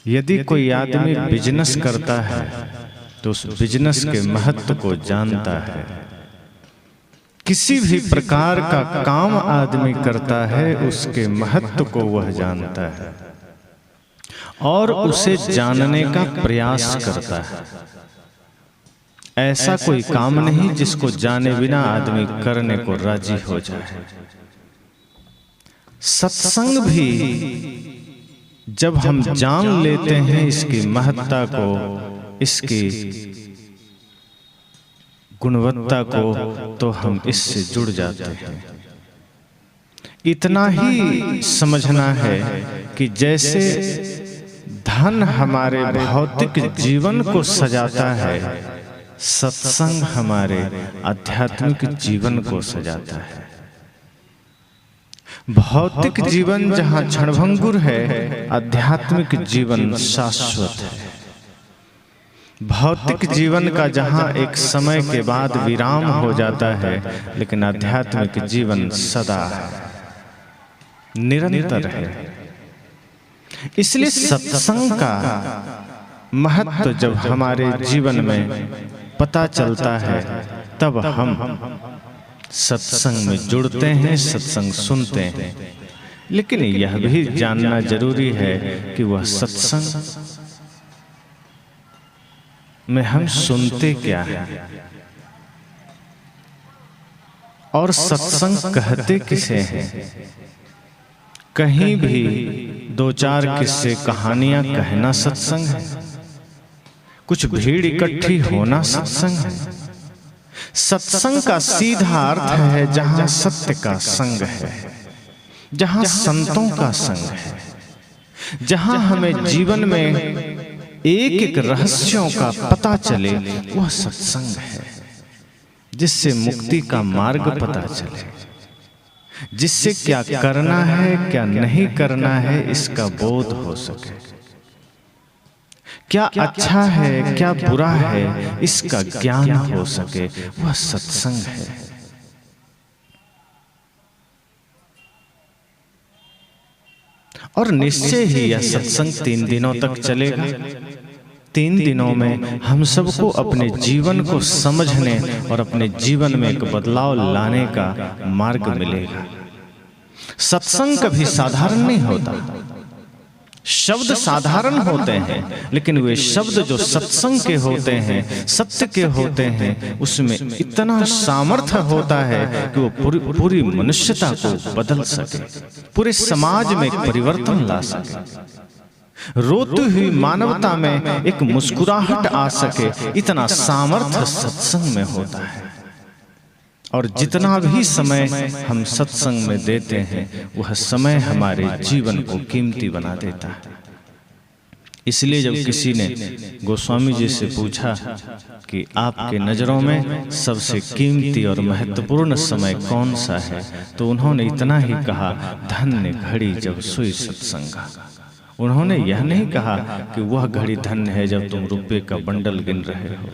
यदि कोई आदमी बिजनेस करता है तो उस बिजनेस के महत्व को जानता है। किसी भी प्रकार का काम आदमी करता है उसके महत्व को वह जानता है और उसे जानने का प्रयास करता है। ऐसा कोई काम नहीं जिसको जाने बिना आदमी करने को राजी हो जाए। सत्संग भी जब हम जान लेते हैं इसकी महत्ता को, इसकी गुणवत्ता को, तो हम इससे जुड़ जाते हैं। इतना ही समझना है कि जैसे धन हमारे भौतिक जीवन को सजाता है, सत्संग हमारे आध्यात्मिक जीवन को सजाता है। भौतिक जीवन जहां क्षणभंगुर है, आध्यात्मिक जीवन शाश्वत है। भौतिक जीवन का जहां एक समय के बाद विराम हो जाता है, लेकिन आध्यात्मिक जीवन सदा है, निरंतर है। इसलिए सत्संग का महत्व जब हमारे जीवन में पता चलता है, तब हम सत्संग में जुड़ते हैं, सत्संग सुनते हैं। लेकिन यह भी जानना जरूरी है कि वह सत्संग में हम सुनते क्या है और सत्संग कहते किसे हैं। कहीं भी दो चार किस्से कहानियां कहना सत्संग है, कुछ भीड़ इकट्ठी होना सत्संग है। सत्संग का सीधा अर्थ है जहां सत्य का संग है, जहां संतों का संग है, जहां हमें जीवन में एक एक रहस्यों का पता चले, वह सत्संग है। जिससे मुक्ति का मार्ग पता चले, जिससे क्या करना है क्या नहीं करना है इसका बोध हो सके, क्या अच्छा है क्या बुरा है इसका ज्ञान हो सके, वह सत्संग है। और निश्चय ही यह सत्संग 3 दिनों तक चलेगा। 3 दिनों में हम सबको अपने जीवन को समझने और अपने जीवन में एक बदलाव लाने का मार्ग मिलेगा। सत्संग कभी साधारण नहीं होता। शब्द साधारण होते हैं, लेकिन वे शब्द जो सत्संग के होते हैं, सत्य के होते हैं, उसमें इतना सामर्थ्य होता है कि वो पूरी मनुष्यता को बदल सके, पूरे समाज में एक परिवर्तन ला सके, रोती हुई मानवता में एक मुस्कुराहट आ सके। इतना सामर्थ्य सत्संग में होता है। और जितना भी समय हम सत्संग में देते हैं, वह समय हमारे जीवन को कीमती बना देता है। इसलिए जब किसी ने गोस्वामी जी से पूछा कि आपके नजरों में सबसे कीमती और महत्वपूर्ण समय कौन सा है, तो उन्होंने इतना ही कहा, धन्य घड़ी जब सोई सत्संगा। उन्होंने यह नहीं कहा कि वह घड़ी धन्य है जब तुम रुपए का बंडल गिन रहे हो,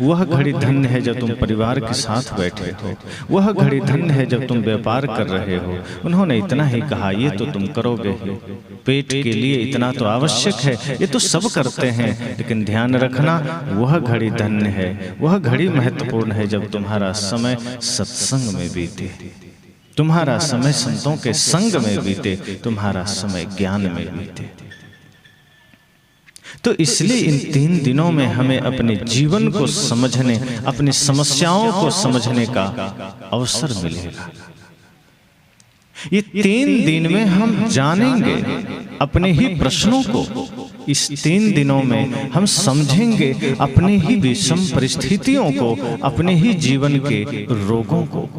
वह घड़ी धन्य है जब तुम परिवार के साथ बैठे हो, वह घड़ी धन्य है जब तुम व्यापार कर रहे हो। उन्होंने इतना ही कहा, ये तो तुम करोगे ही, पेट के लिए इतना तो आवश्यक है, ये तो सब करते हैं, लेकिन ध्यान रखना वह घड़ी धन्य है, वह घड़ी महत्वपूर्ण है जब तुम्हारा समय सत्संग में बीते, तुम्हारा समय संतों के संग में बीते, तुम्हारा समय ज्ञान में बीते। तो इसलिए इन 3 दिनों में हमें अपने जीवन को समझने, अपनी समस्याओं को समझने का अवसर मिलेगा। ये 3 दिन में हम जानेंगे अपने ही प्रश्नों को। इस 3 दिनों में हम समझेंगे अपने ही विषम परिस्थितियों को, अपने ही जीवन के रोगों को।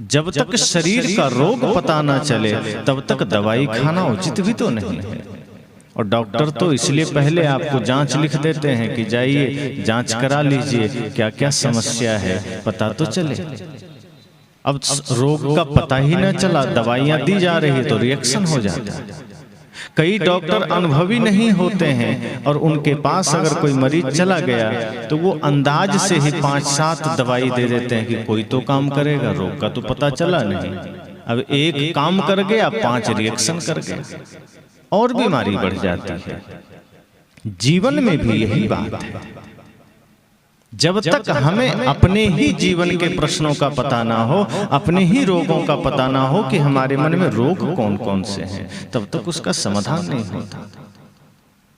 जब तक शरीर का रोग पता ना चले, तब तक दवाई खाना उचित भी तो नहीं है। और डॉक्टर तो इसलिए पहले आपको जांच लिख देते हैं कि जाइए जांच करा लीजिए, क्या क्या समस्या है पता तो चले। अब रोग का पता ही न चला, दवाइयां दी जा रही तो रिएक्शन हो जाता है। कई डॉक्टर अनुभवी नहीं होते हैं और उनके पास अगर कोई मरीज चला गया तो वो अंदाज से ही 5-7 दवाई दे देते हैं कि कोई तो काम करेगा, रोग का तो पता चला नहीं। अब एक काम कर गया, 5 रिएक्शन कर गया और बीमारी बढ़ जाती है। जीवन में भी यही बात है। जब तक हमें अपने ही जीवन के प्रश्नों का पता ना हो, अपने ही रोगों का पता ना हो कि हमारे मन में रोग कौन कौन से हैं, तब तक उसका समाधान नहीं होता।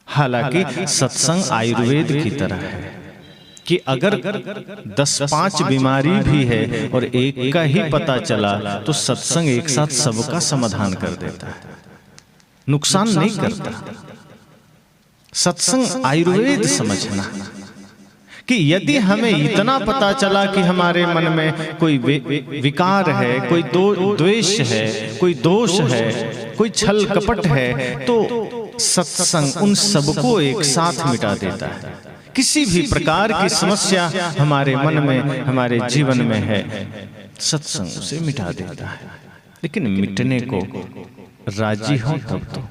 हालांकि सत्संग आयुर्वेद की तरह है कि अगर 10-5 बीमारी भी है और एक का ही पता चला तो सत्संग एक साथ सबका समाधान कर देता है, नुकसान नहीं करता। सत्संग आयुर्वेद समझना कि यदि हमें इतना पता चला कि हमारे मन में कोई विकार है, कोई द्वेष है, कोई दोष है, कोई छल कपट है, तो सत्संग उन सबको एक साथ मिटा देता है। किसी भी प्रकार की समस्या हमारे मन में, हमारे जीवन में है, सत्संग उसे मिटा देता है। लेकिन मिटने को राजी हो तब तो।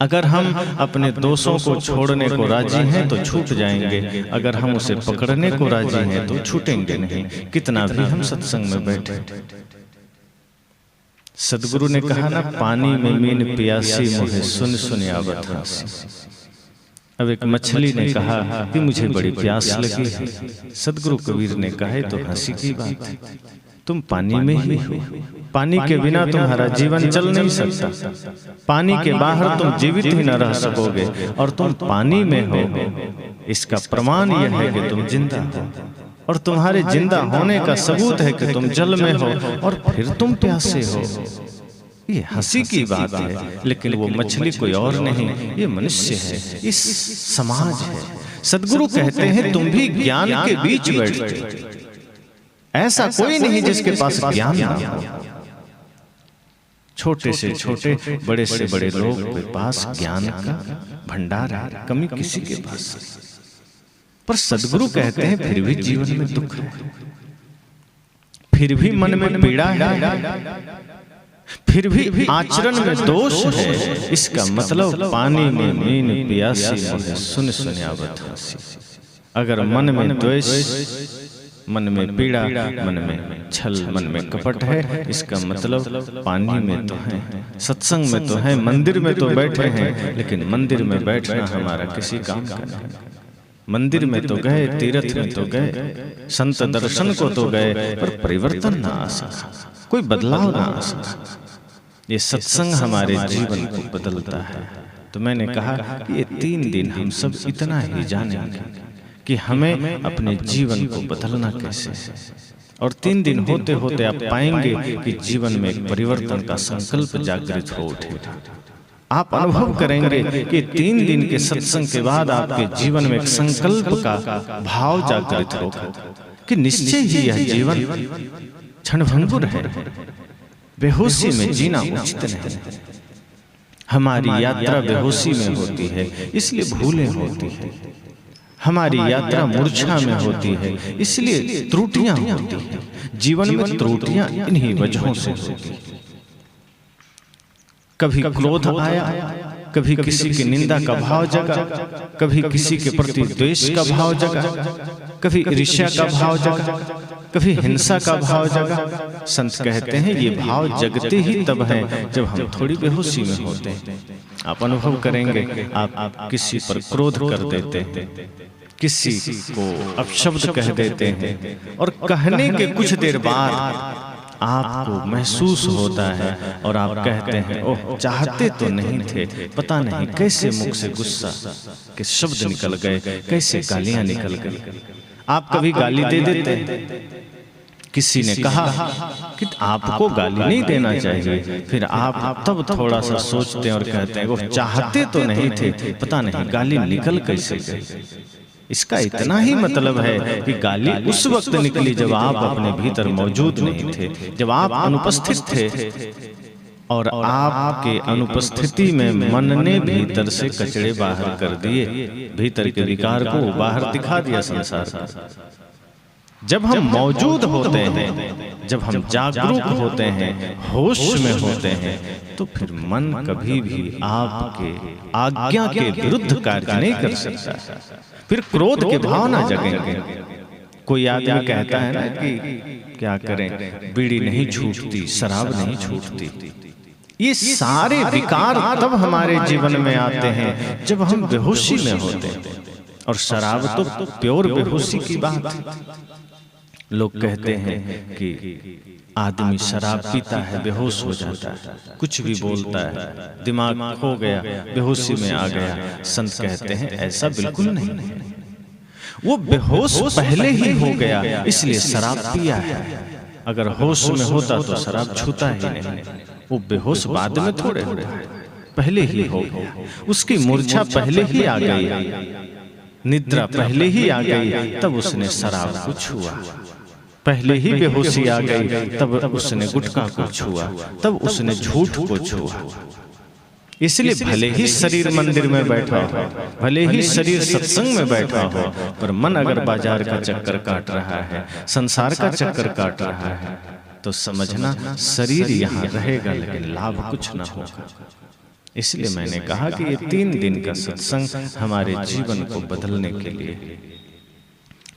अगर हम अपने दोषों को छोड़ने को राजी हैं तो छूट जाएंगे, अगर हम उसे पकड़ने को राजी हैं तो छूटेंगे नहीं, कितना भी हम सत्संग में बैठे। सदगुरु ने कहा ना, पानी में मीन प्यासी मुझे सुन सुन आवत हासी। अब एक मछली ने कहा कि मुझे बड़ी प्यास लगी है। सदगुरु कबीर ने कहा तो हंसी की बात है, तुम पानी में ही हो, पानी के बिना तुम्हारा जीवन चल नहीं सकता, पानी के बाहर तुम जीवित ही न रह सकोगे, और तुम पानी में हो, इसका प्रमाण यह है कि तुम जिंदा हो, और तुम्हारे जिंदा होने का सबूत है कि तुम जल में हो और फिर तुम प्यासे हो। ये हंसी की बात है, लेकिन वो मछली कोई और नहीं, ये मनुष्य है, इस समाज है। सदगुरु कहते हैं तुम भी ज्ञान के बीच बैठते, ऐसा कोई नहीं जिसके पास ज्ञान ना हो। छोटे से छोटे, बड़े से बड़े लोग के पास ज्ञान का भंडार है, कमी किसी के पास। पर सदगुरु कहते हैं फिर भी जीवन में दुख है, फिर भी मन में पीड़ा है, फिर भी आचरण में दोष है। इसका मतलब पानी में मीन प्यासी मुझे सुन सुन आवत हासी। अगर मन में द्वेष, मन में पीड़ा, मन में छल, मन में कपट है, इसका मतलब पानी में तो है, सत्संग में तो है, मंदिर में तो बैठे हैं, लेकिन मंदिर में बैठना हमारा किसी काम का नहीं। मंदिर में तो गए, तीर्थ में तो गए, संत दर्शन को तो गए, पर परिवर्तन ना आ सका, कोई बदलाव ना आ सका। ये सत्संग हमारे जीवन को बदलता है। तो मैंने कहा कि ये 3 दिन हम सब इतना ही जानेंगे कि हमें अपने जीवन को बदलना कैसे है, और 3 दिन होते होते आप पाएंगे कि जीवन में एक परिवर्तन का संकल्प जागृत हो उठेगा। आप अनुभव करेंगे कि 3 दिन के सत्संग के बाद आपके जीवन में एक संकल्प का भाव जागृत होगा कि निश्चय ही यह जीवन क्षणभंगुर है, बेहोशी में जीना उचित नहीं। हमारी यात्रा बेहोशी में होती है, इसलिए भूलें होती है। हमारी यात्रा मूर्छा में होती है, इसलिए त्रुटियां होती हैं। जीवन में त्रुटियां इन्हीं वजहों से होती हैं। कभी क्रोध आया, कभी किसी की निंदा का भाव जगा, कभी किसी के प्रति द्वेष का भाव जगा, कभी ईर्ष्या का भाव जगा, कभी हिंसा का भाव जगा। संत कहते हैं ये भाव जगते ही तब हैं जब हम थोड़ी बेहोशी में होते हैं। आप अनुभव करेंगे, आप किसी पर क्रोध कर देते हैं, किसी को अपशब्द कह देते हैं, और कहने के कुछ देर बाद आपको महसूस होता है और आप कहते हैं ओह, चाहते तो नहीं थे, पता नहीं कैसे मुख से गुस्सा के शब्द निकल गए, कैसे गालियां निकल गई। आप कभी गाली दे देते हैं, किसी ने कहा कि आपको गाली नहीं देना चाहिए, फिर आप तब थोड़ा सा सोचते हैं और कहते हैं वो चाहते तो नहीं थे, पता नहीं गाली निकल कैसे गई। इसका इतना ही मतलब है कि गाली उस वक्त निकली जब आप अपने भीतर मौजूद नहीं थे, जब आप अनुपस्थित थे, और आपके अनुपस्थिति में मन ने भीतर से कचड़े बाहर कर दिए, भीतर के विकार को बाहर दिखा दिया संसार का। जब हम मौजूद होते हैं, जब हम जागरूक होते हैं, होश में होते हैं, तो फिर मन कभी भी आपके आज्ञा के विरुद्ध कार्य नहीं कर सकता। फिर क्रोध के भाव ना जगेंगे। कोई आदमी कहता है ना कि क्या करें, बीड़ी नहीं छूटती, शराब नहीं छूटती, ये सारे विकार तब हमारे जीवन में आते हैं जब हम बेहोशी में होते हैं। और शराब तो प्योर बेहोशी की बात है। लोग कहते हैं कि आदमी शराब पीता है बेहोश हो जाता है, कुछ भी बोलता है, दिमाग खो गया, बेहोशी में आ गया। संत कहते हैं ऐसा बिल्कुल नहीं, वो बेहोश पहले ही हो गया इसलिए शराब पिया है। अगर होश में होता तो शराब छूता ही नहीं। वो बेहोश बाद में थोड़े हो, पहले ही हो गया। उसकी मूर्छा पहले ही आ गई, निद्रा पहले ही आ गई, तब उसने शराब को छुआ। पहले ही बेहोशी आ गई, तब उसने गुटखा को छुआ, तब उसने झूठ को छुआ। इसलिए भले ही शरीर मंदिर में बैठा हो, भले ही शरीर सत्संग में बैठा हो, पर मन अगर बाजार का चक्कर काट रहा है, संसार का चक्कर काट रहा है, तो समझना शरीर यहाँ रहेगा लेकिन लाभ कुछ ना होगा। इसलिए मैंने कहा कि ये 3 दिन का सत्संग हमारे जीवन को बदलने के लिए,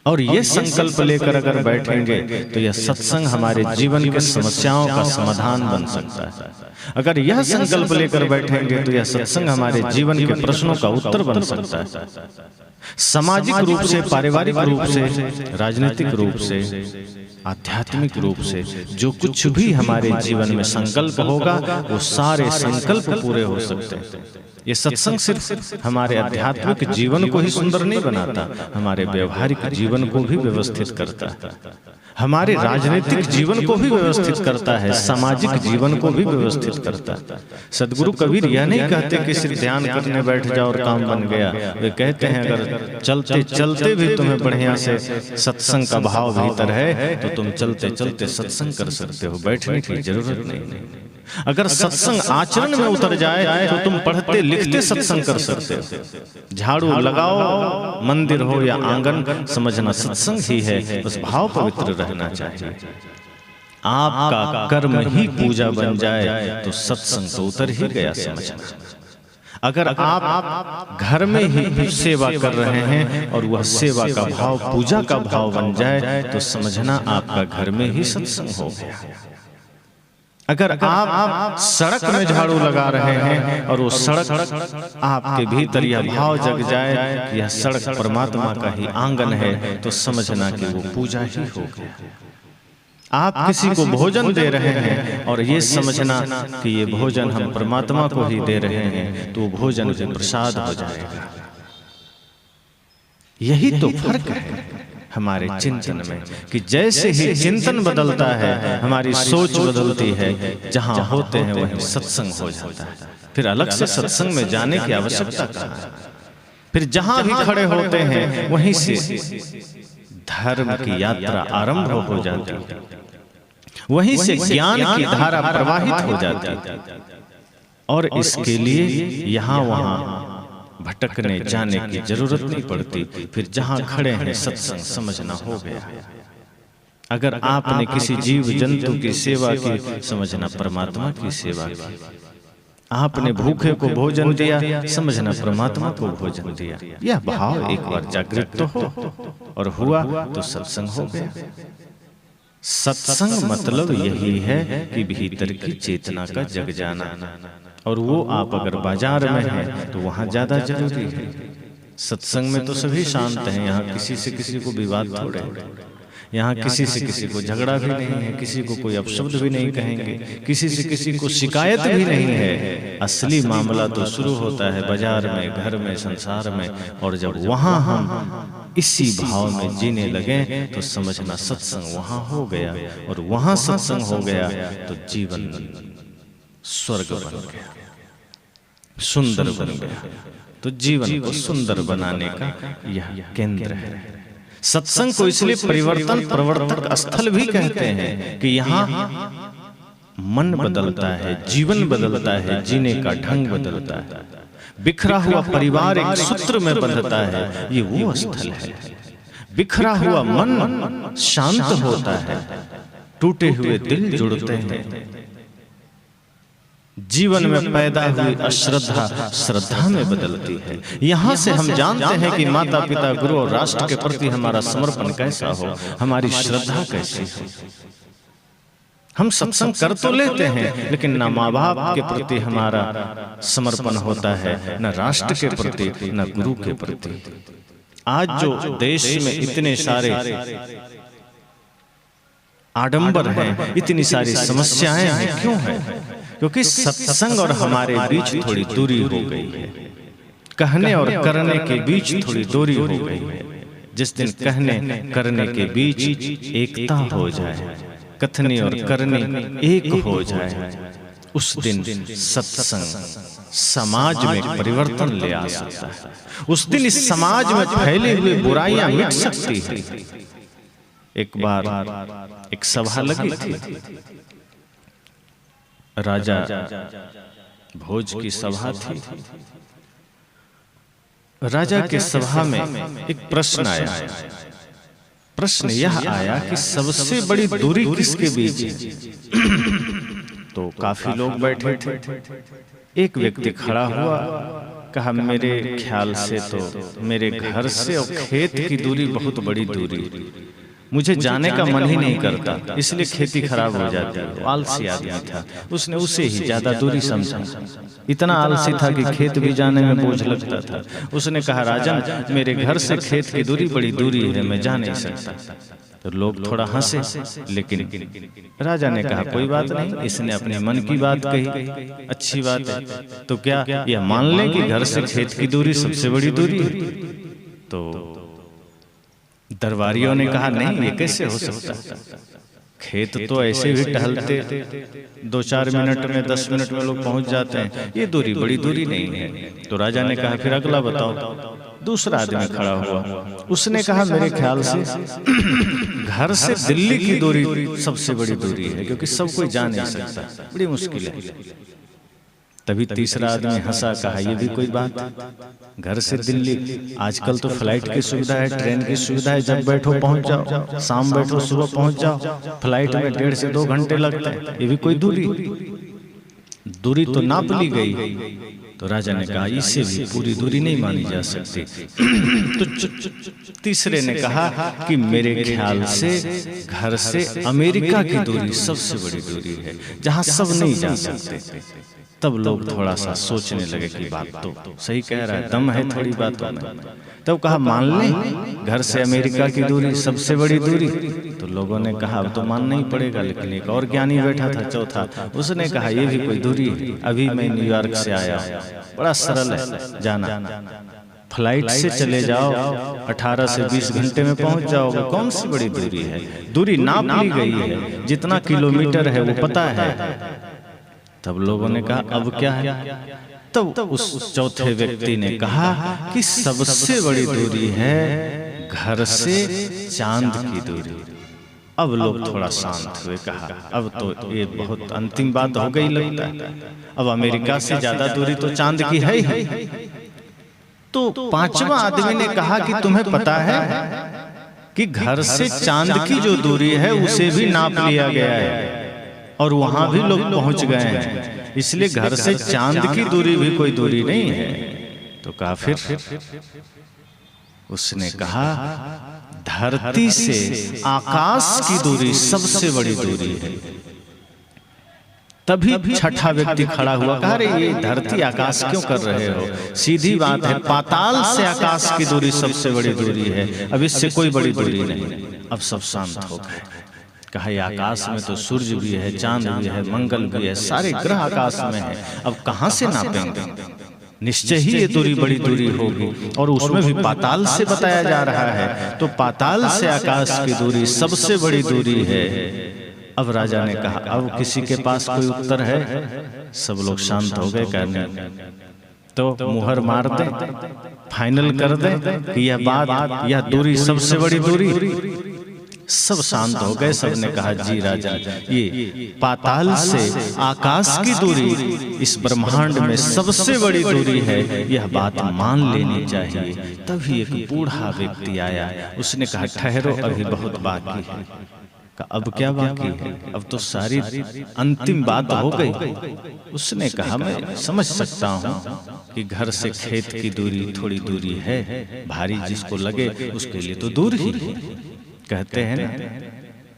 और ये संकल्प लेकर अगर बैठेंगे तो यह सत्संग हमारे जीवन के समस्याओं का समाधान बन सकता है। अगर यह संकल्प लेकर बैठेंगे तो यह सत्संग हमारे जीवन के प्रश्नों का उत्तर बन सकता है। सामाजिक रूप से, पारिवारिक रूप से, राजनीतिक रूप से, आध्यात्मिक रूप से जो कुछ भी हमारे जीवन में संकल्प होगा वो सारे संकल्प पूरे हो सकते हैं। ये सत्संग सिर्फ हमारे आध्यात्मिक जीवन को ही सुंदर नहीं बनाता, हमारे व्यवहारिक जीवन को भी व्यवस्थित करता है, हमारे राजनीतिक जीवन को भी व्यवस्थित करता है, सामाजिक जीवन को भी व्यवस्थित करता है। सदगुरु कबीर यह नहीं कहते कि सिर्फ ध्यान करने बैठ जाओ और काम बन गया। वे कहते हैं अगर चलते चलते भी तुम्हें बढ़िया से सत्संग का भाव भीतर है तो तुम चलते चलते सत्संग कर सकते हो, बैठने की जरूरत नहीं। अगर सत्संग आचरण में उतर जाए तो तुम पढ़ते लिखते सत्संग कर सकते हो। झाड़ू लगाओ, मंदिर हो या आंगन, समझना सत्संग ही है, बस भाव पवित्र रहना चाहिए। आपका कर्म ही पूजा बन जाए तो सत्संग तो उतर ही गया, समझना। अगर आप घर में ही सेवा कर रहे हैं और वह सेवा का भाव पूजा का भाव बन जाए तो समझना आपका घर में ही सत्संग हो गया। अगर आप सड़क में झाड़ू लगा रहे हैं और वो सड़क आपके भीतर यह भाव जग जाए कि यह सड़क परमात्मा का ही आंगन है तो समझना कि वो पूजा ही हो गया। आप किसी को भोजन दे रहे हैं और ये समझना कि ये भोजन हम परमात्मा को ही दे रहे हैं तो भोजन भी प्रसाद हो जाएगा। यही तो फर्क है हमारे चिंतन में कि जैसे ही चिंतन बदलता है हमारी सोच बदलती है, जहां होते हैं वहीं सत्संग हो जाता है। फिर अलग से सत्संग में जाने की आवश्यकता कहाँ है। फिर जहां भी खड़े होते हैं वहीं से धर्म की यात्रा आरंभ हो जाती है, वहीं से ज्ञान की धारा प्रवाहित हो जाती है। और इसके लिए यहाँ वहां भटकने जाने की जरूरत नहीं पड़ती। फिर जहां खड़े हैं सत्संग समझना हो गया। अगर आपने किसी जीव जंतु की सेवा की, समझना परमात्मा की सेवा की। आपने भूखे को भोजन दिया, समझना परमात्मा को भोजन दिया। यह भाव एक बार जागृत तो हो और हुआ तो सत्संग हो गया। सत्संग मतलब यही है कि भीतर की चेतना का जग जाना, और वो आप अगर बाजार में हैं तो वहां ज्यादा जरूरी है। सत्संग में तो सभी शांत हैं, यहाँ किसी से किसी को विवाद थोड़े, यहाँ किसी से किसी को झगड़ा भी नहीं है, किसी को कोई अपशब्द भी नहीं कहेंगे, किसी से किसी को शिकायत भी नहीं है। असली मामला तो शुरू होता है बाजार में, घर में, संसार में। और जब वहां हम इसी भाव में जीने लगे तो समझना सत्संग वहां हो गया, और वहां सत्संग हो गया तो जीवन स्वर्ग बन गया, सुंदर बन गया। तो जीवन को सुंदर बनाने का यह केंद्र है। सत्संग को इसलिए परिवर्तन प्रवर्तक स्थल भी कहते हैं कि यहाँ मन बदलता है, जीवन बदलता है, जीने का ढंग बदलता है। बिखरा हुआ परिवार एक सूत्र में बंधता है, ये वो स्थल है। बिखरा हुआ मन शांत होता है, टूटे हुए दिल जुड़ते हैं। जीवन में पैदा हुई अश्रद्धा श्रद्धा में बदलती है। यहाँ से हम जानते हैं कि माता पिता, गुरु और राष्ट्र के प्रति हमारा समर्पण कैसा हो, हमारी श्रद्धा कैसी हो, हम सत्संग कर तो लेते हैं, लेकिन ना माँ बाप के प्रति हमारा समर्पण होता है, न राष्ट्र के प्रति, न गुरु के प्रति। आज जो देश में इतने सारे आडंबर हैं, इतनी सारी समस्याएं हैं, क्यों है? क्योंकि सत्संग और हमारे बीच थोड़ी दूरी हो गई है, कहने और करने के बीच थोड़ी दूरी हो गई है। जिस दिन कहने करने के बीच एकता हो जाए, कथनी और करनी एक हो जाए, उस दिन सत्संग समाज में परिवर्तन ले आ सकता है। उस दिन इस समाज में फैली हुई बुराइयां मिट सकती है। एक बार एक सभा लगी थी, राजा भोज की सभा थी। राजा के सभा में एक प्रश्न आया। प्रश्न यह आया कि सबसे बड़ी दूरी किसके बीच है? तो काफी लोग बैठे थे। एक व्यक्ति खड़ा हुआ, कहा मेरे ख्याल से तो मेरे घर से और खेत की दूरी बहुत बड़ी दूरी, मुझे जाने का मन ही नहीं करता, इसलिए खेती खराब हो जाती है। आलसी आदमी था, उसने उसे ही ज्यादा दूरी समझा। इतना आलसी था कि खेत भी जाने में बोझ लगता था। उसने कहा राजन, मेरे घर से खेत की दूरी बड़ी दूरी है, मैं जा नहीं सकता। तो लोग थोड़ा हंसे, लेकिन राजा ने कहा कोई बात नहीं, इसने अपने मन की बात कही, अच्छी बात है। तो क्या यह मान लें कि घर से खेत की दूरी सबसे बड़ी दूरी है? तो दरबारियों ने कहा नहीं, ये कैसे हो सकता, खेत तो ऐसे भी टहलते 2-4 मिनट में 10 मिनट में लोग पहुंच जाते हैं, ये दूरी बड़ी दूरी नहीं है। तो राजा ने कहा फिर अगला बताओ। दूसरा आदमी खड़ा हुआ, उसने कहा मेरे ख्याल से घर से दिल्ली की दूरी सबसे बड़ी दूरी है, क्योंकि सब कोई जा नहीं सकता, बड़ी मुश्किल है। तभी तीसरा आदमी हंसा, कहा ये भी कोई बात, घर से दिल्ली, आजकल तो फ्लाइट की सुविधा है, ट्रेन की सुविधा है, जब बैठो पहुंच जाओ, शाम बैठो सुबह पहुंच जाओ। फ्लाइट में 1.5 से 2 घंटे लगते हैं, ये भी कोई दूरी तो नाप ली गई। तो राजा ने कहा इससे भी पूरी दूरी नहीं मानी जा सकती। तो तीसरे ने कहा कि मेरे ख्याल से घर से अमेरिका की दूरी सबसे बड़ी दूरी है, जहां सब नहीं जा सकते। तब लोग थोड़ा सा सोचने लगे कि बात तो सही कह रहा है, दम है थोड़ी बातों में। तब कहा मान लें घर से अमेरिका की दूरी सबसे बड़ी दूरी। तो लोगों ने कहा अब तो मानना ही पड़ेगा, लेकिन एक और ज्ञानी बैठा था चौथा, उसने कहा ये भी कोई दूरी है, अभी मैं न्यूयॉर्क से आया, बड़ा सरल है जाना, फ्लाइट से चले जाओ 18 से 20 घंटे में पहुंच जाओगे, कौन सी बड़ी दूरी है? दूरी नाप ली गई है, जितना किलोमीटर है वो पता है। तब लोगों ने कहा अब क्या है? तब उस चौथे व्यक्ति ने कहा कि सबसे बड़ी दूरी है घर से चांद की दूरी। अब लोग थोड़ा शांत हुए, कहा अब तो ये बहुत अंतिम बात हो गई लगता है, अब अमेरिका से ज्यादा दूरी तो चांद की है ही। तो पांचवा आदमी ने कहा कि तुम्हें पता है कि घर से चांद की जो दूरी है उसे भी नाप लिया गया है और वहां भी लोग पहुंच गए हैं, इसलिए घर से चांद की दूरी भी कोई दूरी नहीं है। तो कहा फिर? उसने कहा धरती से आकाश की दूरी सबसे बड़ी दूरी है। तभी छठा व्यक्ति खड़ा हुआ, कहा अरे ये धरती आकाश क्यों कर रहे हो, सीधी बात है, पाताल से आकाश की दूरी सबसे बड़ी दूरी है, अब इससे कोई बड़ी दूरी नहीं। अब सब शांत हो गए। कहा ये आकाश में तो सूर्य भी है, चांद भी है, मंगल भी है, सारे ग्रह आकाश में है, अब कहां से नापेंगे? निश्चय ही ये दूरी बड़ी दूरी होगी, और उसमें भी पाताल से बताया जा रहा है, तो पाताल से आकाश की दूरी सबसे बड़ी दूरी है। अब राजा ने कहा अब किसी के पास कोई उत्तर है? सब लोग शांत हो गए, कहने तो मुहर मार दे, फाइनल कर दे कि यह बात, यह दूरी सबसे बड़ी दूरी। सब शांत हो गए, सबने कहा जी राजा, ये पाताल से आकाश की दूरी इस ब्रह्मांड में सबसे बड़ी दूरी है, यह बात मान लेनी चाहिए। तभी एक बूढ़ा व्यक्ति आया, उसने कहा ठहरो, अभी बहुत बाकी है। अब क्या बाकी है? अब तो सारी अंतिम बात हो गई। उसने कहा मैं समझ सकता हूँ कि घर से खेत की दूरी थोड़ी दूरी है, भारी जिसको लगे उसके लिए तो दूर ही है। कहते हैं ना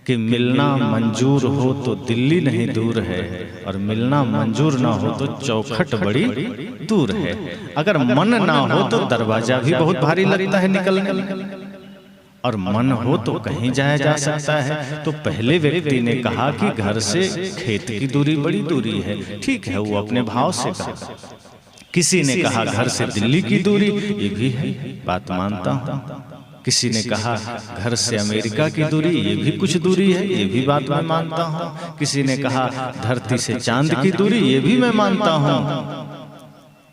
कि मिलना मंजूर हो तो दिल्ली नहीं दूर है, और मिलना मंजूर ना हो तो चौखट बड़ी दूर है। अगर मन ना हो तो दरवाजा भी बहुत भारी लगता है निकलने में, और मन हो तो कहीं जाया जा सकता है। तो पहले व्यक्ति ने कहा कि घर से खेत की दूरी बड़ी दूरी है, ठीक है, वो अपने भाव से कहा। किसी ने कहा घर से दिल्ली की दूरी, ये भी है, बात मानता हूँ। किसी ने कहा घर से अमेरिका की दूरी, ये भी कुछ दूरी है, ये भी बात मैं मानता हूँ। किसी ने कहा धरती से चांद की दूरी, ये भी मैं मानता हूँ।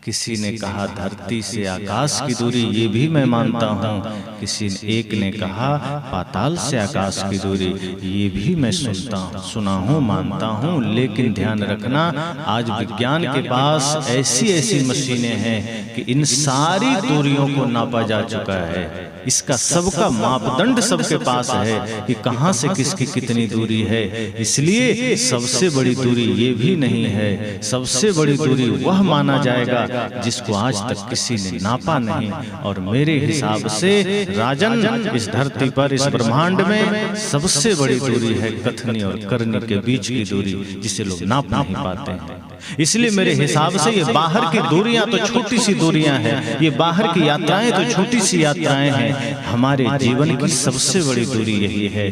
किसी ने कहा धरती से आकाश की दूरी, ये भी मैं मानता हूँ। किसी एक ने कहा पाताल से आकाश की दूरी, ये भी मैं सुना हूँ, मानता हूँ। लेकिन ध्यान रखना, आज विज्ञान के पास ऐसी ऐसी मशीनें हैं कि इन सारी दूरियों को नापा जा चुका है। इसका सबका मापदंड सबके पास है कि कहाँ से किसकी कितनी दूरी है। इसलिए सबसे बड़ी दूरी ये भी नहीं है, सबसे बड़ी दूरी वह माना जाएगा जिसको आज तक किसी ने नापा नहीं। और मेरे हिसाब से राजन, इस धरती पर, इस ब्रह्मांड में सबसे बड़ी दूरी है कथनी और करनी के बीच की दूरी, जिसे लोग नाप नहीं पाते हैं। इसलिए मेरे हिसाब से ये बाहर की दूरियां तो छोटी सी दूरियां हैं, ये बाहर की यात्राएं तो छोटी सी यात्राएं हैं। हमारे जीवन की सबसे बड़ी दूरी यही है,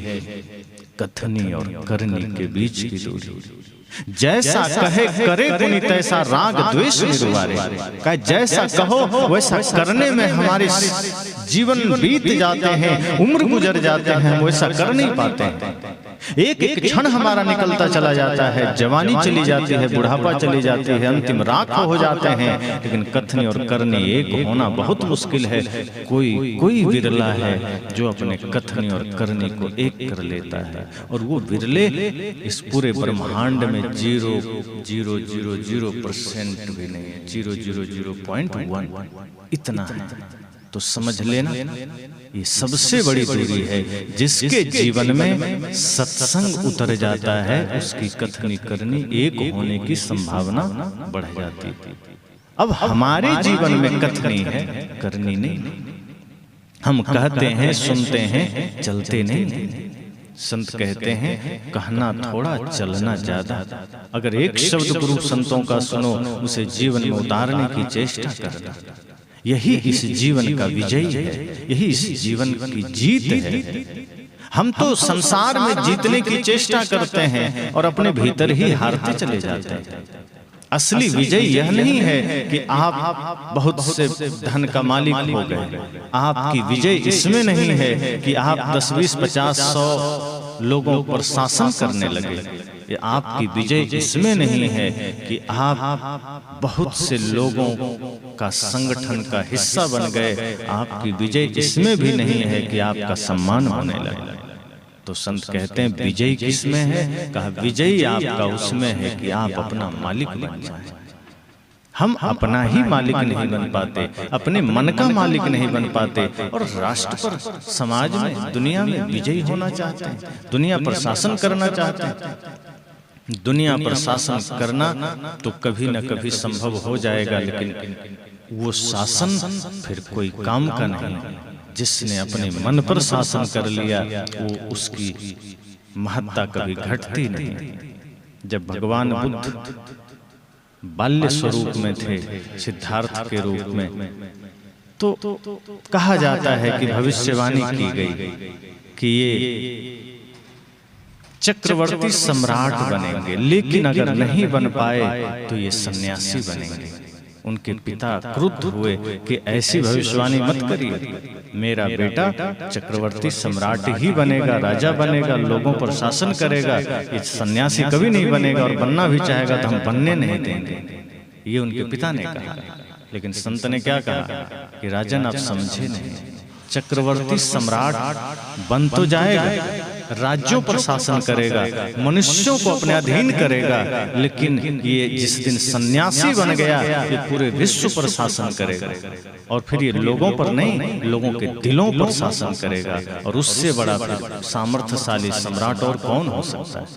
कथनी और करनी के बीच की दूरी। जैसा कहे करे गुनी तैसा राग द्वेष निरुवारे, कहे जैसा कहो वैसा करने में हमारे जीवन बीत जाते हैं, उम्र गुजर जाते हैं, हम वैसा कर नहीं पाते हैं। एक एक क्षण हमारा निकलता चला जाता है, जवानी चली जाती है, बुढ़ापा चली जाती है, अंतिम राख हो जाते हैं। लेकिन कथनी और करनी एक होना बहुत मुश्किल है। कोई विरला है जो अपने कथनी और करनी को एक कर लेता है, और वो विरले इस पूरे ब्रह्मांड में 0.000% भी नहीं है, 0.001 इतना है। तो समझ लेना, ये सबसे बड़ी दूरी है। जिसके जीवन में सत्संग उतर जाता है, उसकी कथनी करनी एक होने की संभावना बढ़ जाती है। अब हमारे जीवन में कथनी है, करनी नहीं। हम कहते हैं, सुनते हैं, चलते नहीं। संत कहते हैं कहना थोड़ा, चलना ज्यादा। अगर एक शब्द गुरु संतों का सुनो, उसे जीवन में उतारने की चेष्टा करना। यही इस जीवन का विजय है, यही इस जीवन की जीत है। हम तो संसार में जीतने की चेष्टा करते हैं और अपने भीतर ही हारते चले जाते हैं। असली विजय यह नहीं है कि आप बहुत से धन का मालिक हो गए। आपकी विजय इसमें नहीं है कि आप 10, 20, 50, 100 लोगों पर शासन करने लगे। ये आपकी विजय इसमें नहीं है कि आप बहुत से लोगों का संगठन का हिस्सा बन गए। आपकी विजय इसमें भी नहीं है कि आपका सम्मान होने लगे। तो संत कहते हैं विजय किसमें है? कहा विजय आपका उसमें है कि आप अपना मालिक बन जाए। हम अपना ही मालिक नहीं बन पाते, अपने मन का मालिक नहीं बन पाते, और राष्ट्र पर, समाज में, दुनिया में विजयी होना चाहते हैं, दुनिया पर शासन करना चाहते हैं। दुनिया पर शासन करना तो कभी न कभी संभव हो जाएगा, लेकिन वो शासन फिर कोई काम का नहीं। जिसने अपने मन पर शासन कर लिया, वो उसकी महत्ता कभी घटती नहीं। जब भगवान बुद्ध बाल्य स्वरूप में थे, सिद्धार्थ के रूप में, तो कहा जाता है कि भविष्यवाणी की गई कि ये चक्रवर्ती सम्राट बनेंगे, लेकिन अगर नहीं बन पाए तो ये सन्यासी बनेंगे। उनके पिता क्रुद्ध हुए कि ऐसी भविष्यवाणी मत करिए, मेरा बेटा चक्रवर्ती सम्राट ही बनेगा, राजा बनेगा, लोगों पर शासन करेगा, ये सन्यासी कभी नहीं बनेगा, और बनना भी चाहेगा तो हम बनने नहीं देंगे। ये उनके पिता ने कहा। लेकिन संत ने क्या कहा कि राजन आप समझे नहीं, चक्रवर्ती सम्राट बन तो जाएगा, राज्यों पर शासन करेगा, मनुष्यों को अपने अधीन करेगा, लेकिन ये जिस दिन सन्यासी बन गया, ये पूरे विश्व पर शासन करेगा। और फिर ये लोगों पर नहीं, लोगों के दिलों पर शासन करेगा। और उससे बड़ा सामर्थ्यशाली सम्राट और कौन हो सकता है?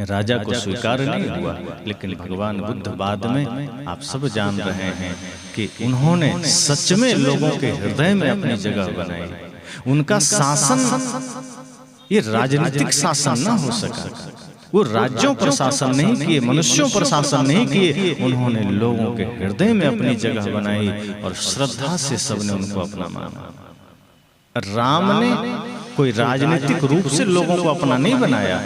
राजा को स्वीकार नहीं हुआ, लेकिन भगवान बुद्ध बाद में, आप सब जान रहे हैं कि उन्होंने सच में लोगों के हृदय में अपनी जगह बनाई। उनका शासन ये राजनीतिक शासन ना हो सका। वो राज्यों पर शासन नहीं किए, मनुष्यों पर शासन नहीं किए, उन्होंने लोगों के हृदय में अपनी जगह बनाई और श्रद्धा से सबने उनको अपना माना। राम ने कोई राजनीतिक रूप से लोगों को अपना नहीं बनाया,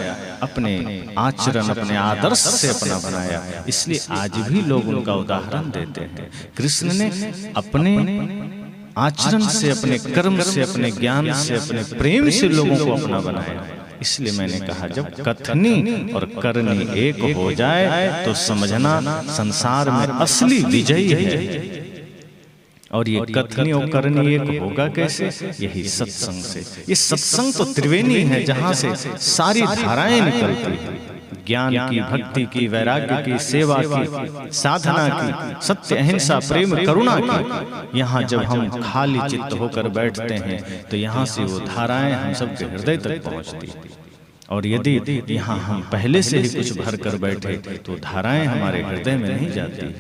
अपने आचरण, अपने आदर्श से अपना बनाया। इसलिए आज भी लोग उनका उदाहरण देते हैं। कृष्ण ने अपने आचरण से, अपने कर्म से, अपने ज्ञान से, अपने प्रेम से लोगों को अपना बनाया। इसलिए मैंने कहा, जब कथनी और करनी एक हो जाए तो समझना संसार में असली विजयी है। और ये कथनी और करनी एक होगा कैसे? यही सत्संग से। ये सत्संग तो त्रिवेणी है जहां से सारी धाराएं निकलती हैं, ज्ञान की, भक्ति की, वैराग्य की, सेवा की, साधना की, सत्य, अहिंसा, प्रेम, करुणा की। यहाँ जब हम खाली चित्त होकर बैठते हैं तो यहाँ से वो धाराएं हम सबके हृदय तक पहुँचती हैं। और यदि यहाँ हम पहले से ही कुछ भर कर बैठे तो धाराएं हमारे हृदय में नहीं जाती।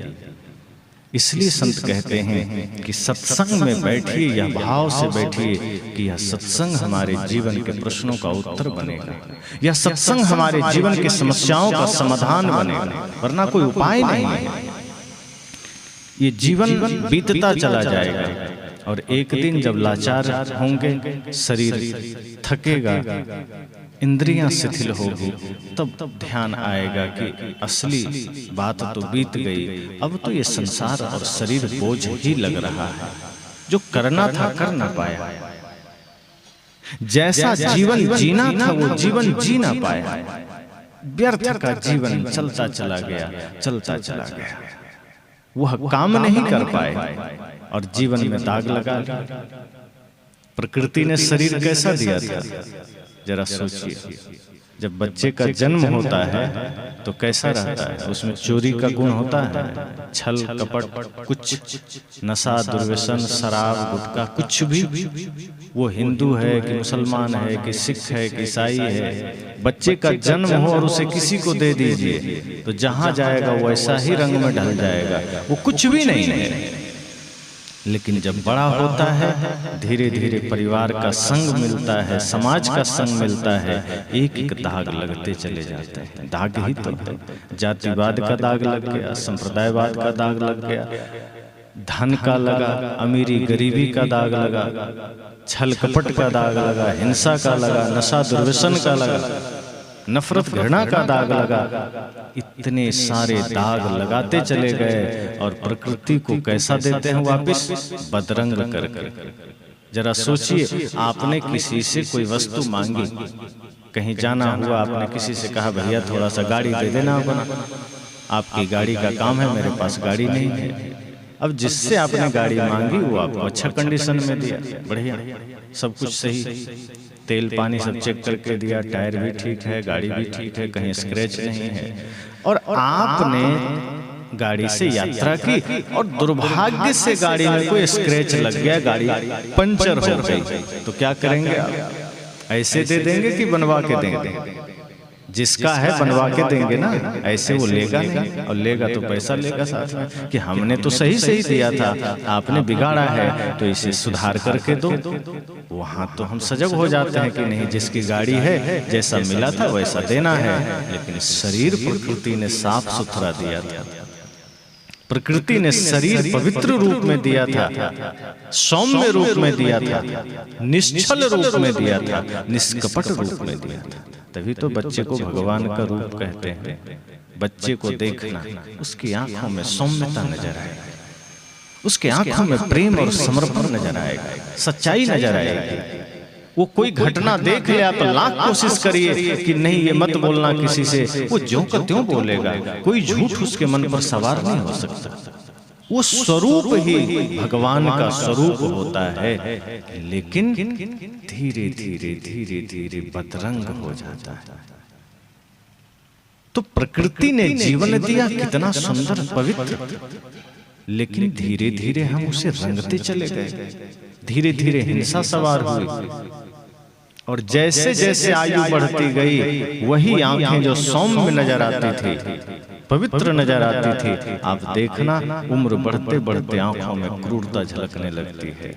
इसलिए संत कहते हैं कि सत्संग में बैठिए, या भाव से बैठिए कि यह सत्संग हमारे जीवन के प्रश्नों का उत्तर बनेगा, यह सत्संग हमारे जीवन की समस्याओं का समाधान बनेगा, वरना कोई उपाय नहीं है। ये जीवन बीतता चला जाएगा और एक दिन जब लाचार होंगे, शरीर थकेगा, इंद्रियां शिथिल होगी, तब ध्यान आएगा कि असली बात तो बीत गई, अब तो ये संसार और शरीर बोझ ही लग रहा है, जो करना था कर ना पाया, जैसा जीवन जीना था वो जीवन जी ना पाया, व्यर्थ का जीवन चलता चला गया, चलता चला गया, वह काम नहीं कर पाए और जीवन में दाग लगा लिया। प्रकृति ने शरीर कैसा दिया था, जरा सोचिए। जब बच्चे का जन्म होता है तो कैसा रहता है? उसमें चोरी का गुण होता है, छल कपट, कुछ नशा, दुर्व्यसन, शराब, गुटखा, कुछ भी। वो हिंदू है कि मुसलमान है कि सिख है कि ईसाई है, बच्चे का जन्म हो और उसे किसी को दे दीजिए तो जहां जाएगा वो ऐसा ही रंग में ढल जाएगा, वो कुछ भी नहीं है। लेकिन जब बड़ा होता है, धीरे धीरे परिवार का संग मिलता है, समाज का संग मिलता है, एक एक दाग लगते चले जाते हैं। दाग ही तो है, जातिवाद का दाग लग गया, संप्रदायवाद का दाग लग गया, धन का लगा, अमीरी गरीबी का दाग लगा, छल कपट का दाग लगा, हिंसा का लगा, नशा दुर्व्यसन का लगा, नफरत घृणा का दाग लगा। इतने सारे दाग लगाते चले गए और प्रकृति को कैसा देते हैं वापस? बदरंग कर कर। जरा सोचिए, आपने किसी से कोई वस्तु मांगी, कहीं जाना हुआ, आपने किसी से कहा भैया थोड़ा सा गाड़ी दे देना अपना, आपकी गाड़ी का काम है, मेरे पास गाड़ी नहीं है। अब जिससे आपने गाड़ी मांगी वो आपको अच्छा कंडीशन में दिया, बढ़िया, सब कुछ सही, तेल पानी सब चेक करके दिया, टायर भी ठीक है, गाड़ी भी ठीक है, कहीं स्क्रैच नहीं है, और आपने गाड़ी से यात्रा की और दुर्भाग्य से गाड़ी में कोई स्क्रैच लग गया, गाड़ी पंचर हो गई, तो क्या करेंगे आप? ऐसे दे देंगे कि बनवा के देंगे? जिसका है बनवा के देंगे ना, ऐसे वो लेगा नहीं, और लेगा तो पैसा लेगा साथ में कि हमने तो सही सही दिया था, आपने बिगाड़ा है तो इसे सुधार करके दो। वहां तो हम सजग हो जाते हैं कि नहीं, जिसकी गाड़ी है जैसा मिला था वैसा देना है। लेकिन शरीर प्रकृति ने साफ सुथरा दिया था, प्रकृति ने शरीर पवित्र रूप में दिया था, सौम्य रूप में दिया था, निश्चल रूप में दिया था, निष्कपट रूप में दिया था। तभी तो बच्चे को भगवान का रूप कहते हैं। बच्चे को देखना, उसकी आंखों में सौम्यता नजर आएगी, उसके आंखों में प्रेम और समर्पण नजर आएगा, सच्चाई नजर आएगी। वो कोई घटना देख ले, आप लाख कोशिश करिए कि नहीं ये मत बोलना किसी से, वो ज्यों का त्यों बोलेगा, कोई झूठ उसके मन पर सवार नहीं हो सकता। वो स्वरूप ही भगवान का स्वरूप होता है, लेकिन धीरे धीरे धीरे धीरे बदरंग हो जाता है। तो प्रकृति ने जीवन दिया कितना सुंदर पवित्र, लेकिन धीरे धीरे हम उसे रंगते चले गए, धीरे धीरे हिंसा सवार हुई, और जैसे जैसे आयु बढ़ती गई वही आंखें जो सौम्य नजर आती थी, पवित्र नजर आती थी, आप देखना उम्र बढ़ते बढ़ते आंखों में क्रूरता झलकने लगती है,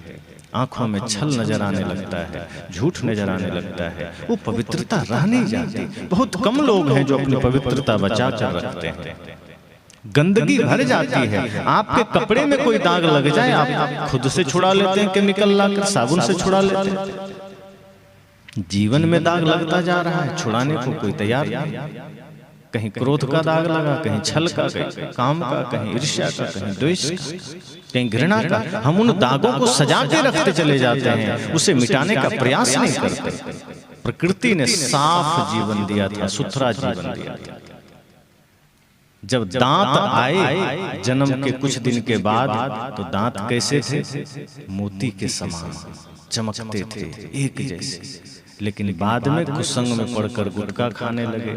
आंखों में छल नजर आने लगता है, झूठ नजर आने लगता है, वो पवित्रता रह नहीं जाती। बहुत कम लोग हैं जो अपनी पवित्रता बचा कर रखते हैं। गंदगी भर जाती है। आपके कपड़े में कोई दाग लग जाए, आप खुद से छुड़ा लेते हैं, केमिकल लाकर साबुन से छुड़ा लेते हैं। जीवन में दाग लगता जा रहा है, छुड़ाने को कोई तैयार नहीं। कहीं क्रोध का दाग लगा, कहीं छल का, कहीं काम का, कहीं ईर्ष्या का, कहीं द्वेष का, कहीं घृणा का। हम उन दागों को सजा के रखते चले जाते हैं, उसे मिटाने का प्रयास नहीं करते। प्रकृति ने साफ जीवन दिया था, सुथरा जीवन दिया था। जब दांत आए जन्म के कुछ दिन के बाद, तो दांत कैसे थे? मोती के समान चमकते थे, एक जैसे। लेकिन बाद में कुसंग में पड़कर गुटखा खाने लगे,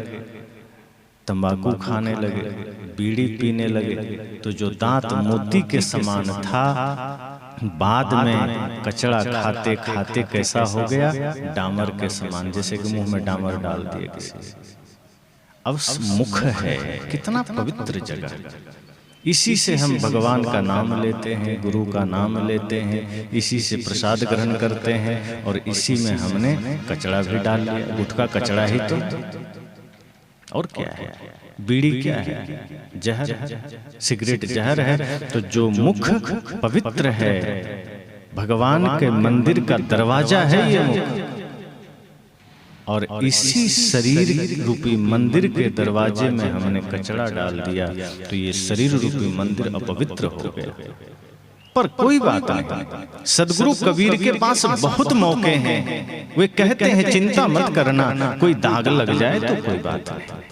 तंबाकू खाने लगे, बीड़ी पीने लगे, तो जो दांत मोती के समान था, बाद में कचड़ा खाते खाते कैसा हो गया? डामर के समान, जैसे कि मुंह में डामर डाल दिए किसी। अब मुख है, कितना पवित्र जगह। इसी से हम भगवान का नाम लेते हैं, गुरु का नाम लेते हैं, इसी से प्रसाद ग्रहण करते हैं, और इसी में हमने कचड़ा भी डाल लिया। गुटखा कचड़ा ही तो, और क्या है? बीड़ी क्या है? जहर। सिगरेट जहर है। तो जो मुख पवित्र है, भगवान के मंदिर का दरवाजा है ये मुख, और इसी शरीर रूपी मंदिर के दरवाजे में हमने कचड़ा डाल दिया, तो ये शरीर रूपी मंदिर अपवित्र हो गया। पर कोई बात नहीं, सदगुरु कबीर के पास बहुत मौके हैं। वे कहते हैं चिंता मत करना, कोई दाग लग जाए तो कोई बात नहीं,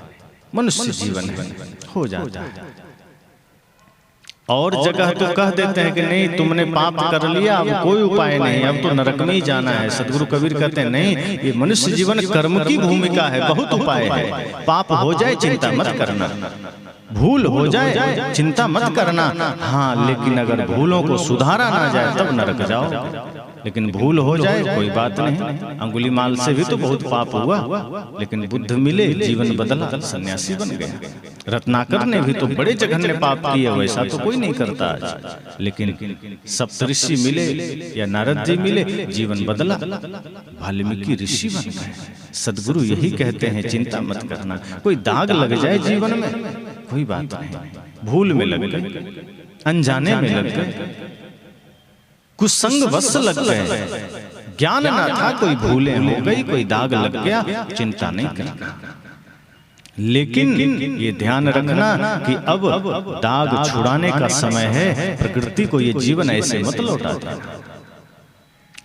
मनुष्य जीवन है, हो जाता है। और जगह तो कह देते हैं कि नहीं तुमने पाप कर लिया, अब कोई उपाय नहीं, अब तो नरक में ही जाना है। सदगुरु कबीर कहते हैं नहीं, ये मनुष्य जीवन कर्म की भूमिका है, बहुत उपाय है। पाप हो जाए चिंता मत करना, भूल हो जाए चिंता मत करना, हाँ, लेकिन अगर भूलों को सुधारा ना जाए तब नरक जाओ। लेकिन भूल हो जाए कोई बात नहीं। अंगुलीमाल से भी तो बहुत पाप हुआ, लेकिन बुद्ध मिले, जीवन बदला, सन्यासी बन गए। रत्नाकर ने भी तो बड़े जघन्य पाप किए, वैसा तो कोई नहीं करता आज। लेकिन सप्तऋषि मिले या नारद जी मिले, जीवन बदला, वाल्मीकि ऋषि बन गए। सदगुरु यही कहते हैं चिंता मत करना, कोई दाग लग जाए जीवन में कोई बात नहीं। भूल में लग गए, अनजाने में लग गए, कुसंग वश लग गए, ज्ञान ना था, कोई भूलें हो गई, कोई दाग लग गया, चिंता नहीं करना। लेकिन ये ध्यान रखना कि अब दाग छुड़ाने का समय है। प्रकृति को ये जीवन ऐसे मत लौटा दे।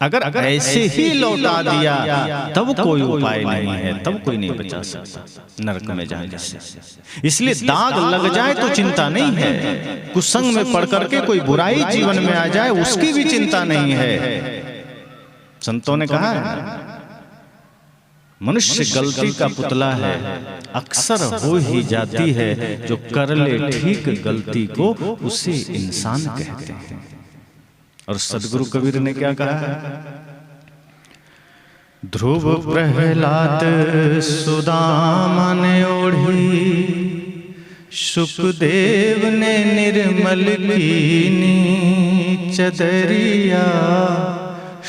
अगर ऐसे ही लौटा दिया तब कोई उपाय नहीं है, तब कोई नहीं बचा सकता नरक में जाने से। इसलिए दाग लग जाए तो चिंता नहीं है, कुसंग में पड़ करके कोई बुराई जीवन में आ जाए उसकी भी चिंता नहीं है। संतों ने कहा है मनुष्य गलती का पुतला है, अक्सर हो ही जाती है, जो कर ले ठीक गलती को उसे इंसान कहते हैं। और सदगुरु कबीर ने क्या कहा है? ध्रुव प्रहलाद सुदामा ने ओढ़ी, सुखदेव ने निर्मल कीनी चदरिया,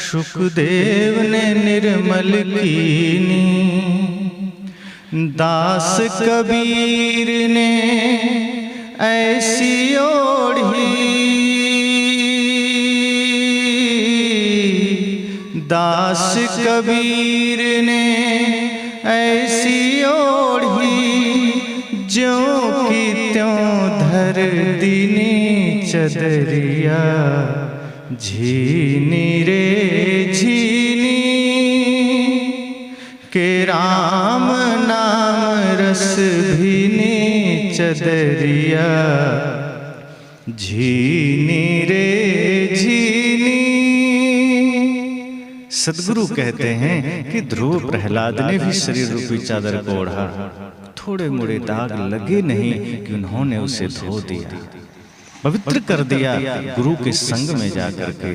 सुखदेव ने निर्मल कीनी, दास कबीर ने ऐसी ओढ़ी, दास कबीर ने ऐसी ओढ़ी, ज्यों की त्यों धर दीनी चदरिया, झीनी रे झीनी के राम नाम रस भीनी चदरिया, झीनी रे झीनी। सदगुरु कहते हैं कि ध्रुव प्रहलाद ने भी शरीर रूपी चादर को ओढ़ा, थोड़े मोड़े दाग लगे नहीं कि उन्होंने उसे धो दिया, पवित्र कर दिया गुरु के संग में जाकर के।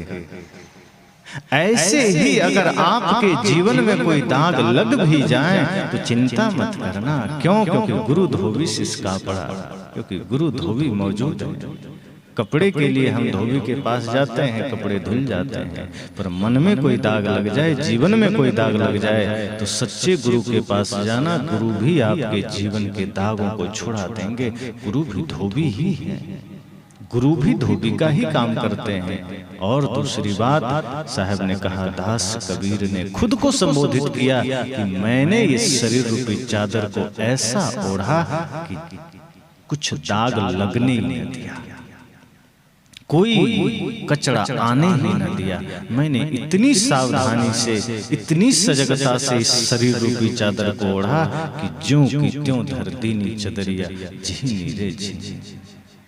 ऐसे ही अगर आपके जीवन में कोई दाग लग भी जाए तो चिंता मत करना। क्यों? क्योंकि गुरु धोबी सिसका पड़ा, क्योंकि गुरु धोबी मौजूद है। कपड़े के लिए हम धोबी के पास जाते हैं, कपड़े धुल जाते हैं, पर मन में कोई दाग लग जाए, जीवन में कोई दाग लग जाए तो सच्चे गुरु के पास जाना। गुरु भी आपके जीवन के दागों को छुड़ा देंगे। गुरु भी धोबी ही है, गुरु भी धोबी का ही काम करते हैं। और दूसरी बात, साहब ने कहा, दास कबीर ने खुद को संबोधित किया कि मैंने इस शरीर रूपी चादर को ऐसा ओढ़ा कि कुछ दाग लगने ही न दिया, कोई कचरा आने ही न दिया। मैंने इतनी सावधानी से, इतनी सजगता से इस शरीर रूपी चादर को ओढ़ा कि ज्यों की त्यों धर दीनी चदरिया झीनी रे झीनी।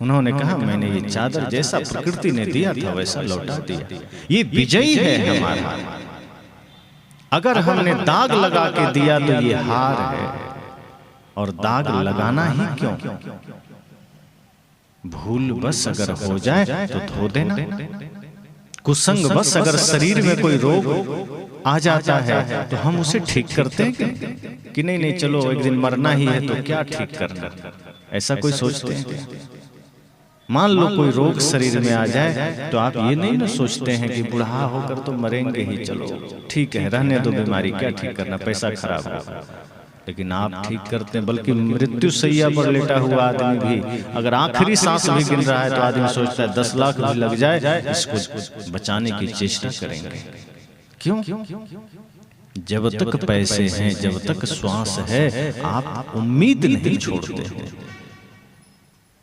उन्होंने कहा, मैंने ये चादर जैसा प्रकृति ने दिया था वैसा लौटा दिया। ये विजयी है हमारा। अगर हमने दाग लगा के दिया तो ये हार है। और दाग लगाना ही क्यों? भूल बस अगर हो जाए तो धो देना। कुसंग बस अगर शरीर में कोई रोग आ जाता है तो हम उसे ठीक करते हैं कि नहीं नहीं चलो एक दिन मरना ही है तो क्या ठीक करना, ऐसा कोई सोचते हैं? मान लो कोई रोग शरीर में आ जाए तो आप ये नहीं ना सोचते हैं कि बुढ़ा होकर तो मरेंगे ही, चलो ठीक है रहने दो बीमारी, क्या ठीक करना, पैसा खराब होगा। लेकिन आप ठीक करते हैं। बल्कि मृत्यु सैया पर लेटा हुआ आदमी भी अगर आखिरी सांस भी गिन रहा है तो आदमी सोचता है 10 लाख भी लग जाए इसको बचाने की चेष्टा करेंगे। क्यों? जब तक पैसे हैं, जब तक श्वास है, आप उम्मीद नहीं छोड़ते हैं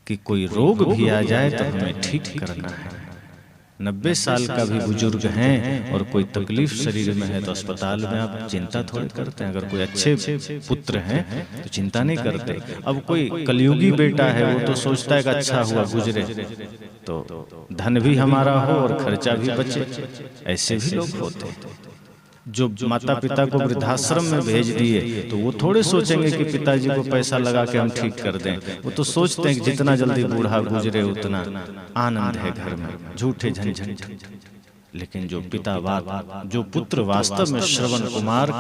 कि कोई रोग भी आ जाए तो हमें ठीक करना है। 90 साल का भी बुजुर्ग हैं और कोई तकलीफ शरीर में है तो अस्पताल में आप चिंता थोड़ी करते हैं। अगर कोई अच्छे पुत्र हैं तो चिंता नहीं करते। अब कोई कलयुगी बेटा है वो तो सोचता है कि अच्छा हुआ गुजरे तो धन भी हमारा हो और खर्चा भी बचे। ऐसे भी लोग होते हैं। जो माता पिता को वृद्धाश्रम में भेज दिए तो वो थोड़े सोचेंगे कि पिताजी को पैसा लगा के हम ठीक कर दें। वो तो सोचते हैं कि जितना जल्दी बूढ़ा गुजरे उतना आनंद है घर में, झूठे झंझट। लेकिन जो पुत्र वास्तव में श्रवण कुमार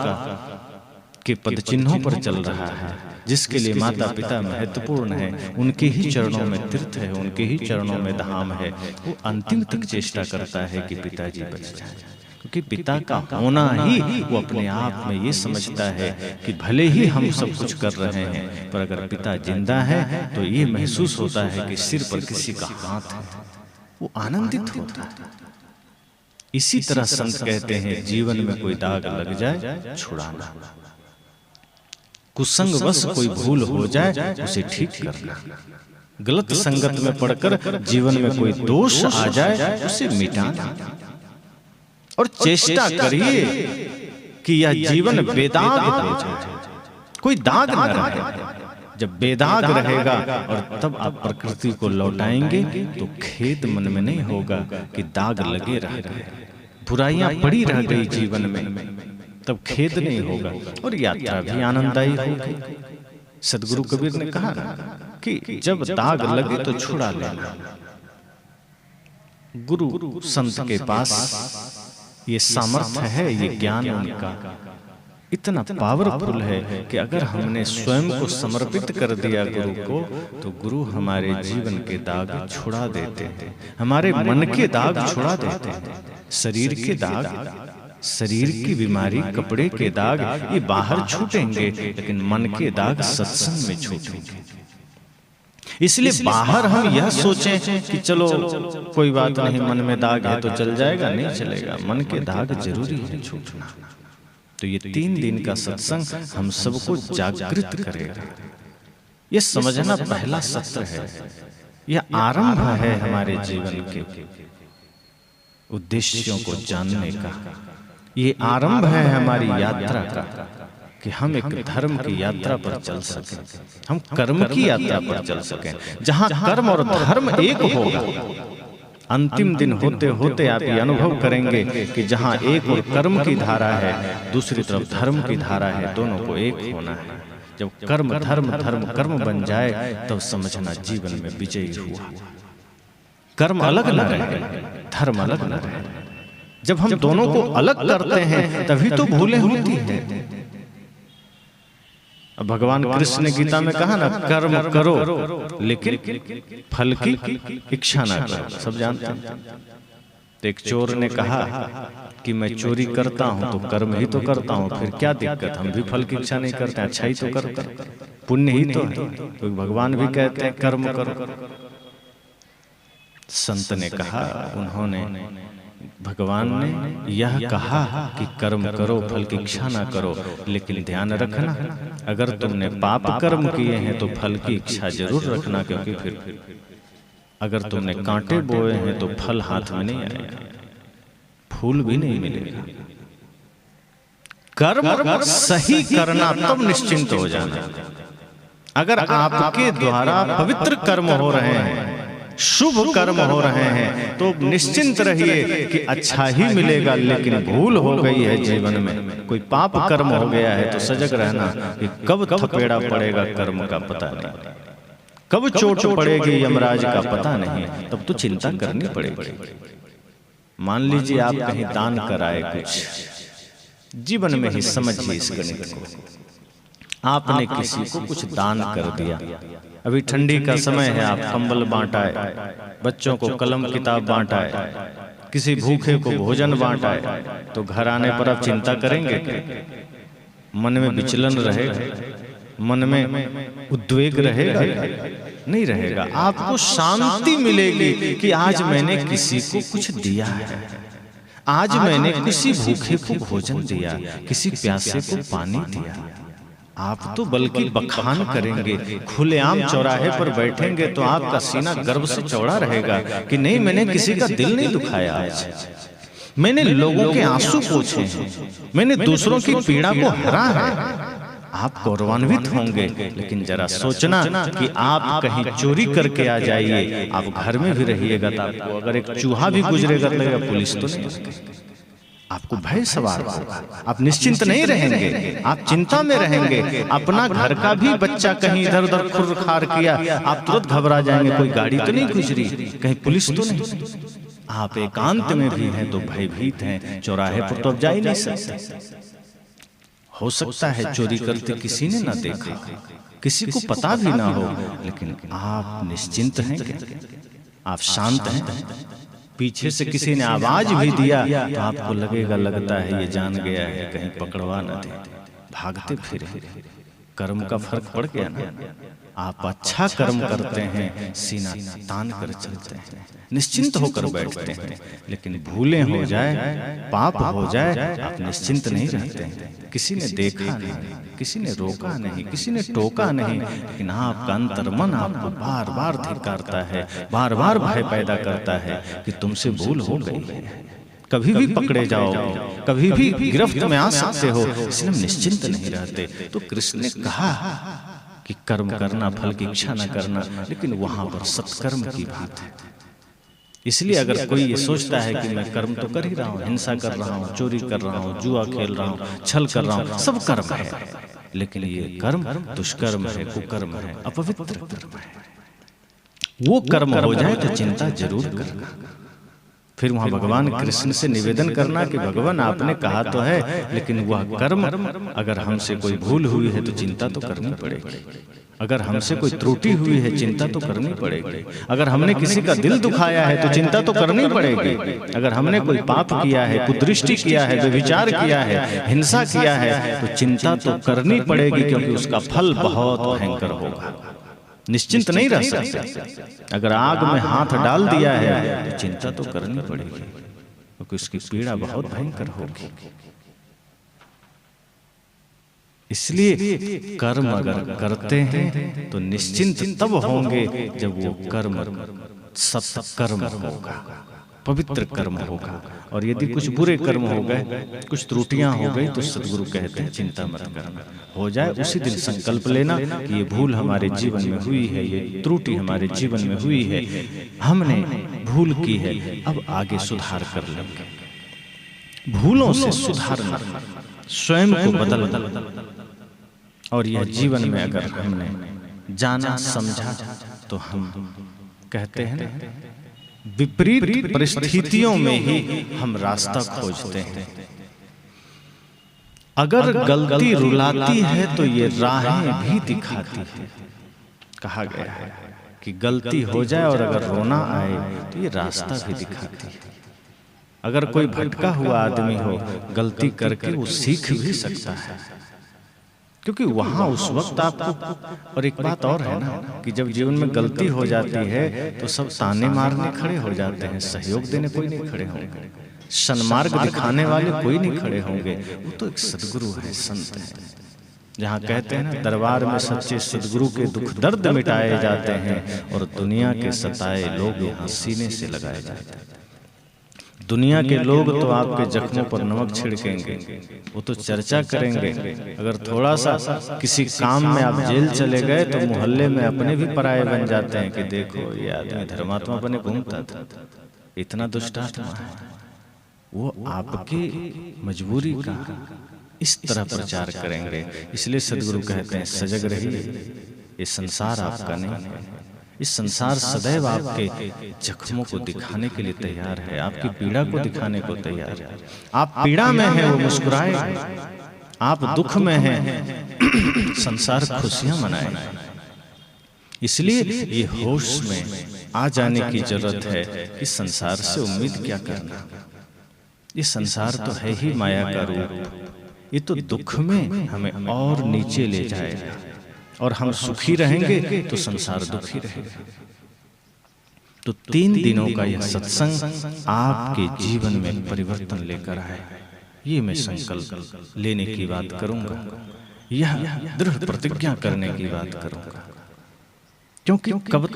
के पद चिन्हों पर चल रहा है, जिसके लिए माता पिता महत्वपूर्ण है, उनके ही चरणों में तीर्थ है, उनके ही चरणों में धाम है, वो अंतिम तक चेष्टा करता है कि पिताजी बच जाए। क्योंकि पिता का होना ही वो अपने आप में ये समझता है कि भले ही हम सब कुछ कर रहे हैं पर अगर पिता जिंदा है तो ये महसूस होता है कि सिर पर किसी का हाथ है, वो आनंदित होता है। इसी तरह संत कहते हैं जीवन में कोई दाग लग जाए छुड़ाना, कुसंग बस कोई भूल हो जाए उसे ठीक करना, गलत संगत में पड़कर जीवन में कोई दोष आ जाए उसे मिटाना। और चेष्टा करिए कि यह जीवन बेदाग हो जाए, कोई दाग न रहे। जब बेदाग रहेगा और तब आप प्रकृति को लौटाएंगे तो खेद मन में नहीं होगा कि दाग लगे रह गए, बुराइयां पड़ी रह गई जीवन में, तब खेद नहीं होगा और यात्रा भी आनंददायी होगी। सदगुरु कबीर ने कहा कि जब दाग लगे तो छुड़ा लेना। गुरु संत के पास ये सामर्थ्य है, ये ज्ञान उनका इतना पावरफुल है कि अगर हमने स्वयं को समर्पित कर दिया गुरु को तो गुरु हमारे जीवन के दाग छुड़ा देते हैं, हमारे मन के दाग छुड़ा देते हैं। शरीर के दाग, शरीर की बीमारी, कपड़े के दाग ये बाहर छूटेंगे, लेकिन मन के दाग सत्संग में छूटेंगे। इसलिए बाहर हम यह सोचें कि चलो कोई बात नहीं, मन में दाग है तो चल जाएगा, नहीं चलेगा। मन के दाग जरूरी है छूटना। तो ये 3 दिन का सत्संग हम सबको जागृत करेगा। ये समझना पहला सत्र है, यह आरंभ है हमारे जीवन के उद्देश्यों को जानने का। ये आरंभ है हमारी यात्रा का कि हम एक धर्म की यात्रा पर चल सकें, हम कर्म की यात्रा पर चल सकें, जहां कर्म और धर्म एक होगा। अंतिम दिन होते होते आप ये अनुभव करेंगे कि जहां एक और कर्म की धारा है, दूसरी तरफ धर्म की धारा है, दोनों को एक होना है। जब कर्म धर्म, धर्म कर्म बन जाए तब समझना जीवन में विजयी हुआ। कर्म अलग न रहे, धर्म अलग न रहे। जब हम दोनों को अलग करते हैं तभी तो भूलें होती हैं। अब भगवान कृष्ण ने गीता में कहा ना, कर्म करो लेकिन फल की इच्छा ना करो। सब जानते हैं। तो एक चोर ने कहा कि मैं चोरी करता हूं तो कर्म ही तो करता हूं, फिर क्या दिक्कत, हम भी फल की इच्छा नहीं करते, अच्छा ही तो करते, पुण्य ही तो है। तो भगवान भी कहते हैं कर्म करो। संत ने कहा, उन्होंने भगवान ने यह कहा कि कर्म करो फल की इच्छा ना करो, लेकिन ध्यान रखना अगर तुमने पाप कर्म किए हैं तो फल की इच्छा जरूर रखना, क्योंकि फिर अगर तुमने कांटे बोए हैं तो फल हाथ में नहीं आएगा, फूल भी नहीं मिलेगा। कर्म सही करना तब निश्चिंत हो जाना। अगर आपके द्वारा पवित्र कर्म हो रहे हैं, शुभ कर्म हो रहे हैं, तो निश्चिंत रहिए कि अच्छा ही मिलेगा। लेकिन भूल हो गई है जीवन में, कोई पाप कर्म हो गया है, तो सजग रहना कि कब थपेड़ा पड़ेगा कर्म का पता नहीं, कब चोट पड़ेगी यमराज का पता नहीं, तब तो चिंता करनी पड़ेगी। मान लीजिए आप कहीं दान कराए कुछ, जीवन में ही समझिए इस गणित को, आपने किसी को कुछ दान कर दिया। अभी ठंडी का समय है, आप कंबल बांटाए, बच्चों को कलम किताब बांटाए, किसी भूखे को भोजन बांटाए, तो घर आने पर आप चिंता करेंगे क्या? मन में विचलन रहेगा, मन में उद्वेग रहेगा? नहीं रहेगा। आपको शांति मिलेगी कि आज मैंने किसी को कुछ दिया है, आज मैंने किसी भूखे को भोजन दिया, किसी प्यासे को पानी दिया। आप तो बल्कि बखान करेंगे, खुलेआम चौराहे पर बैठेंगे तो आपका सीना गर्व से चौड़ा रहेगा कि नहीं, मैंने किसी का दिल नहीं दुखाया, आज मैंने लोगों के आंसू पोंछे हैं, मैंने दूसरों की पीड़ा को हरा है। आप गौरवान्वित होंगे। लेकिन जरा सोचना कि आप कहीं चोरी करके आ जाइए, आप घर में भी रहिएगा तो आपको अगर एक चूहा भी गुजरेगा तो लगेगा पुलिस तो नहीं, आपको भय सवार होगा, आप निश्चिंत नहीं रहेंगे, आप चिंता में रहेंगे। अपना घर का भी बच्चा कहीं इधर उधर खुर खार किया, आप तुरंत घबरा जाएंगे, कोई गाड़ी तो नहीं गुजरी, कहीं पुलिस तो नहीं। आप एकांत में भी हैं तो भयभीत हैं, चौराहे पर तो अब जा ही नहीं सकते। हो सकता है चोरी करते किसी ने ना देखा, किसी को पता भी ना हो, लेकिन आप निश्चिंत हैं क्या? आप शांत हैं? पीछे से किसी ने आवाज भी दिया तो आपको लगेगा, लगता है ये जान गया है, कहीं पकड़वा न दे, भागते फिरे। कर्म का फर्क पड़ गया ना। आप अच्छा कर्म करते हैं, सीना तान कर चलते हैं, निश्चिंत होकर बैठते हैं। लेकिन भूलें हो जाए, पाप हो जाए, आप निश्चिंत नहीं रहते हैं। किसी ने देखा नहीं, किसी ने रोका नहीं, किसी ने टोका नहीं, लेकिन आपका अंतर्मन आपको बार बार धिक्कारता है, बार बार भय पैदा करता है कि तुमसे भूल हो गई है, कभी भी पकड़े जाओगे, कभी भी गिरफ्त में आ सकते हो, इसलिए हम निश्चिंत नहीं रहते। तो कृष्ण ने कहा कि कर्म करना, फल की इच्छा न करना, लेकिन वहां पर सत्कर्म की बात है। इसलिए अगर कोई ये सोचता है कि मैं कर्म तो कर ही रहा हूँ, हिंसा कर रहा हूँ, चोरी कर रहा हूँ, जुआ खेल रहा हूँ, छल कर रहा हूँ, सब कर्म है, लेकिन ये कर्म दुष्कर्म है, कुकर्म है, अपवित्र कर्म है। वो कर्म हो जाए तो चिंता जरूर करना। फिर वहां भगवान कृष्ण से निवेदन करना कि भगवान आपने कहा तो है, लेकिन वह कर्म अगर हमसे कोई भूल हुई है तो चिंता तो करनी पड़ेगी, अगर हमसे कोई त्रुटि हुई है चिंता तो करनी पड़ेगी, अगर हमने किसी का दिल दुखाया है तो चिंता तो करनी पड़ेगी, अगर हमने कोई पाप किया है, कुदृष्टि किया है, व्यभिचार किया है, हिंसा किया है, तो चिंता तो करनी पड़ेगी, क्योंकि उसका फल बहुत भयंकर होगा। निश्चिंत नहीं रह सकते। अगर आग में हाथ डाल दिया है तो चिंता तो करनी पड़ेगी, क्योंकि उसकी पीड़ा बहुत भयंकर होगी। इसलिए कर्म अगर करते हैं तो निश्चिंत तब होंगे जब वो कर्म सत्कर्म होगा, पवित्र कर्म होगा। और यदि कुछ बुरे कर्म हो गए, कुछ त्रुटियां हो गई, तो सदगुरु कहते हैं चिंता मत करना, हो जाए उसी दिन संकल्प लेना कि ये भूल हमारे जीवन में हुई है, ये त्रुटि हमारे जीवन में हुई है, हमने भूल की है, अब आगे सुधार कर लेंगे। भूलों से सुधारना, स्वयं को बदलना। और यह जीवन में अगर हमने जाना समझा तो हम कहते हैं विपरीत परिस्थितियों में ही हम रास्ता खोजते हैं। अगर गलती रुलाती है तो ये राहें भी दिखाती है। कहा गया है कि गलती हो जाए और अगर रोना आए तो ये रास्ता भी दिखाती है। अगर कोई भटका हुआ आदमी हो, गलती करके वो सीख भी सकता है, क्योंकि वहां उस वक्त आपको। और एक बात और है ना कि जब जीवन में गलती हो जाती है तो सब ताने मारने खड़े हो जाते हैं, सहयोग देने कोई नहीं खड़े होंगे, सन्मार्ग दिखाने वाले कोई नहीं खड़े होंगे। वो तो एक सदगुरु है, संत है। जहाँ कहते हैं ना, दरबार में सच्चे सदगुरु के दुख दर्द मिटाए जाते हैं और दुनिया के सताए लोग यहाँ सीने से लगाए जाते हैं। दुनिया के लोग तो आपके जख्मों पर नमक छिड़केंगे, वो तो चर्चा करेंगे। अगर थोड़ा सा किसी काम में आप जेल चले गए तो मोहल्ले में अपने भी पराये बन जाते हैं कि देखो ये आदमी धर्मात्मा बने घूमता था, इतना दुष्टात्मा है। वो आपकी मजबूरी का इस तरह प्रचार करेंगे। इसलिए सदगुरु कहते हैं सजग रहिए, ये संसार आपका नहीं है। इस संसार सदैव आपके जख्मों को दिखाने के लिए तैयार है, आपकी पीड़ा को दिखाने को तैयार है। आप पीड़ा में हैं, वो मुस्कुराए, आप दुख में हैं, संसार खुशियां मनाए। इसलिए ये होश में आ जाने की जरूरत है कि संसार से उम्मीद क्या करना। ये संसार तो है ही माया का रूप, ये तो दुख में हमें और नीचे ले जाएगा, और हम सुखी रहेंगे तो संसार दुखी रहेगा। तो 3 दिनों का यह सत्संग आपके जीवन में परिवर्तन लेकर आए, ये मैं संकल्प लेने की बात करूंगा, यह दृढ़ प्रतिज्ञा करने की बात करूंगा। क्योंकि कब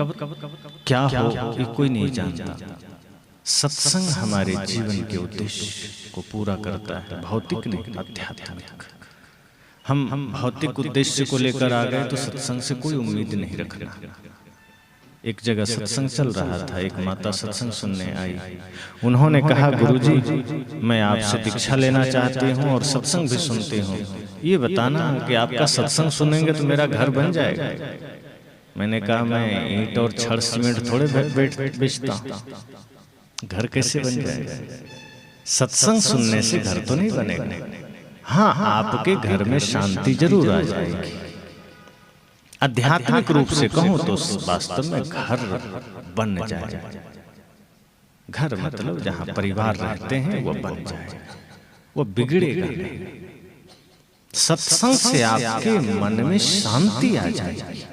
क्या हो ये कोई नहीं जानता। सत्संग हमारे जीवन के उद्देश्य को पूरा करता है, भौतिक नहीं, आध्यात्मिक। हम भौतिक उद्देश्य को लेकर आ गए तो सत्संग से कोई उम्मीद नहीं रखना। एक जगह सत्संग चल रहा था, एक माता सत्संग सुनने आई। उन्होंने कहा, गुरुजी मैं आपसे दीक्षा लेना चाहती हूँ और सत्संग भी सुनती हूँ, ये बताना कि आपका सत्संग सुनेंगे तो मेरा घर बन जाएगा। मैंने कहा, मैं ईंट और छड़ सीमेंट थोड़े बेचता हूँ, घर कैसे बन जाएगा? सत्संग सुनने से घर तो नहीं बनेगा। हाँ, आपके घर में शांति जरूर आ जाएगी। आध्यात्मिक रूप से कहूं तो वास्तव में घर बन जाएगा। घर मतलब जहां परिवार रहते हैं वो बन जाएगा, वो बिगड़ेगा नहीं। सत्संग से आपके मन में शांति आ जाएगी।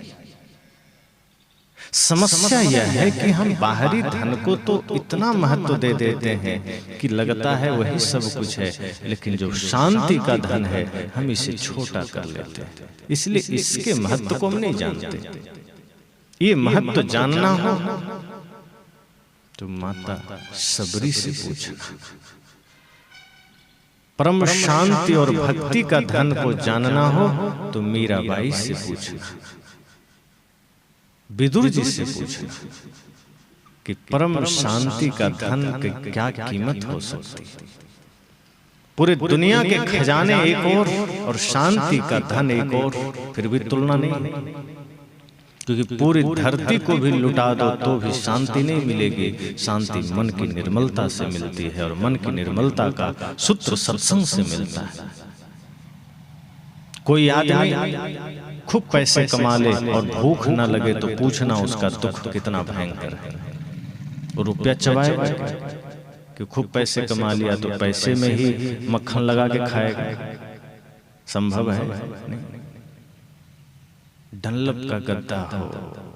समस्या यह है कि हम बाहरी धन को तो इतना महत्व दे देते हैं कि लगता है वही सब कुछ है, लेकिन जो शांति का धन है हम इसे छोटा कर लेते हैं। इसलिए इसके महत्व को हम नहीं जानते। ये महत्व जानना हो तो माता सबरी से पूछना। परम शांति और भक्ति का धन को जानना हो तो मीराबाई से पूछना, विदुर जी से पूछना कि परम शांति का धन की क्या कीमत हो सकती है। पूरे दुनिया के खजाने एक और शांति का धन एक और, फिर भी तुलना नहीं। क्योंकि पूरी धरती को भी लुटा दो तो भी शांति नहीं मिलेगी। शांति मन की निर्मलता से मिलती है, और मन की निर्मलता का सूत्र सत्संग से मिलता है। कोई आदमी खूब पैसे कमा ले और भूख न लगे तो पूछना उसका दुख कितना भयंकर है। वो रुपया चबाएगा कि खूब पैसे कमा लिया तो पैसे में ही मक्खन लगा के खाएगा? संभव है नहीं। डनलप का गद्दा हो,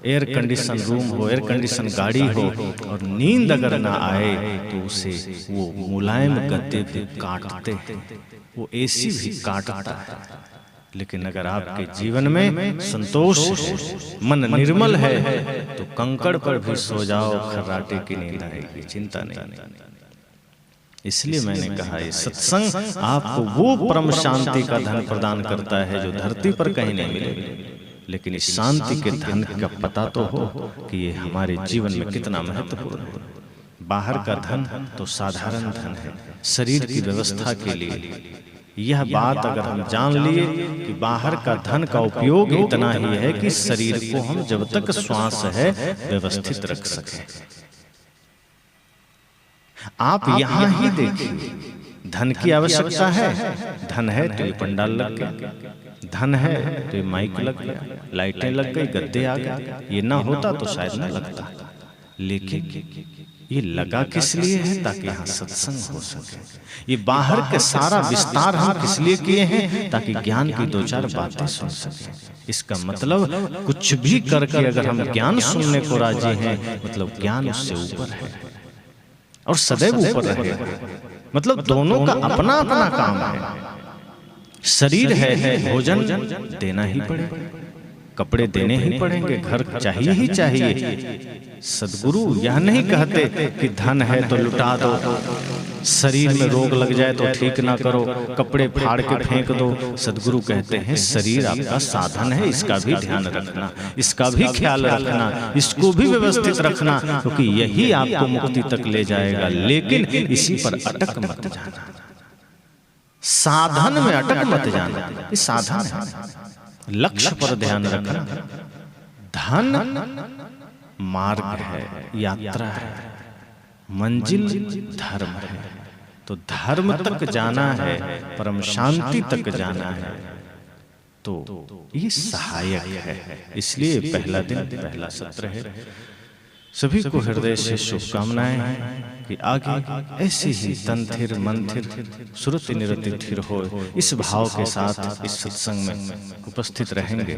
एयर कंडीशन रूम हो, एयर कंडीशन गाड़ी हो, और नींद अगर ना आए तो उसे वो मुलायम गद्दे भी काटते हैं, वो एसी भी काटता है। लेकिन अगर आपके जीवन में संतोष है, मन निर्मल है, तो कंकड़ पर भी सो जाओ, खर्राटे की नींद आएगी, चिंता नहीं। इसलिए मैंने कहा ये सत्संग आपको वो परम शांति का धन प्रदान करता है जो धरती पर कहीं नहीं मिलेगा। लेकिन इस शांति के धन का पता तो हो कि ये हमारे जीवन में कितना महत्वपूर्ण है। बाहर का धन तो साधारण धन है, शरीर की व्यवस्था के लिए। यह बात अगर हम जान लिए कि बाहर का धन का उपयोग इतना ही है कि शरीर को हम जब तक श्वास है व्यवस्थित रख सकें। आप यहाँ ही देखिए, धन की आवश्यकता है, धन है तो ये पंडाल लग गया, धन है तो ये माइक लग गया, लाइटें लग गई, गद्दे आ गए। ये ना होता तो शायद ना लगता, लेकिन ये लगा किस लिए है? ताकि यहाँ सत्संग हो सके। ये बाहर के सारा विस्तार हम किस लिए किए हैं? ताकि ज्ञान की दो चार बातें सुन सके। इसका मतलब कुछ भी करके अगर हम ज्ञान सुनने को राजी हैं, मतलब ज्ञान उससे ऊपर है और सदैव ऊपर रहेगा। मतलब दोनों का अपना अपना काम है। शरीर है, भोजन देना ही पड़ेगा, कपड़े देने ही पड़ेंगे, घर चाहिए ही चाहिए। सदगुरु यह नहीं कहते कि धन है तो लुटा दो, शरीर में रोग लग जाए तो ठीक ना करो, कपड़े फाड़ के फेंक दो। सदगुरु कहते हैं शरीर आपका साधन है, इसका भी ध्यान रखना, इसका भी ख्याल रखना, इसको भी व्यवस्थित रखना, क्योंकि यही आपको मुक्ति तक ले जाएगा। लेकिन इसी पर अटक मत जाना, साधन में अटक मत जाना। ये साधन है, लक्ष्य पर ध्यान रखना। धन मार्ग है, यात्रा है, मंजिल धर्म है। तो धर्म तक जाना है, परम शांति तक जाना है, तो ये सहायक है। इसलिए पहला दिन, पहला सत्र है। सभी को हृदय से शुभकामनाएं हैं कि आगे ऐसे ही तन थिर मन थिर, सुरति निरति थिर हो, इस भाव के साथ इस सत्संग में उपस्थित रहेंगे।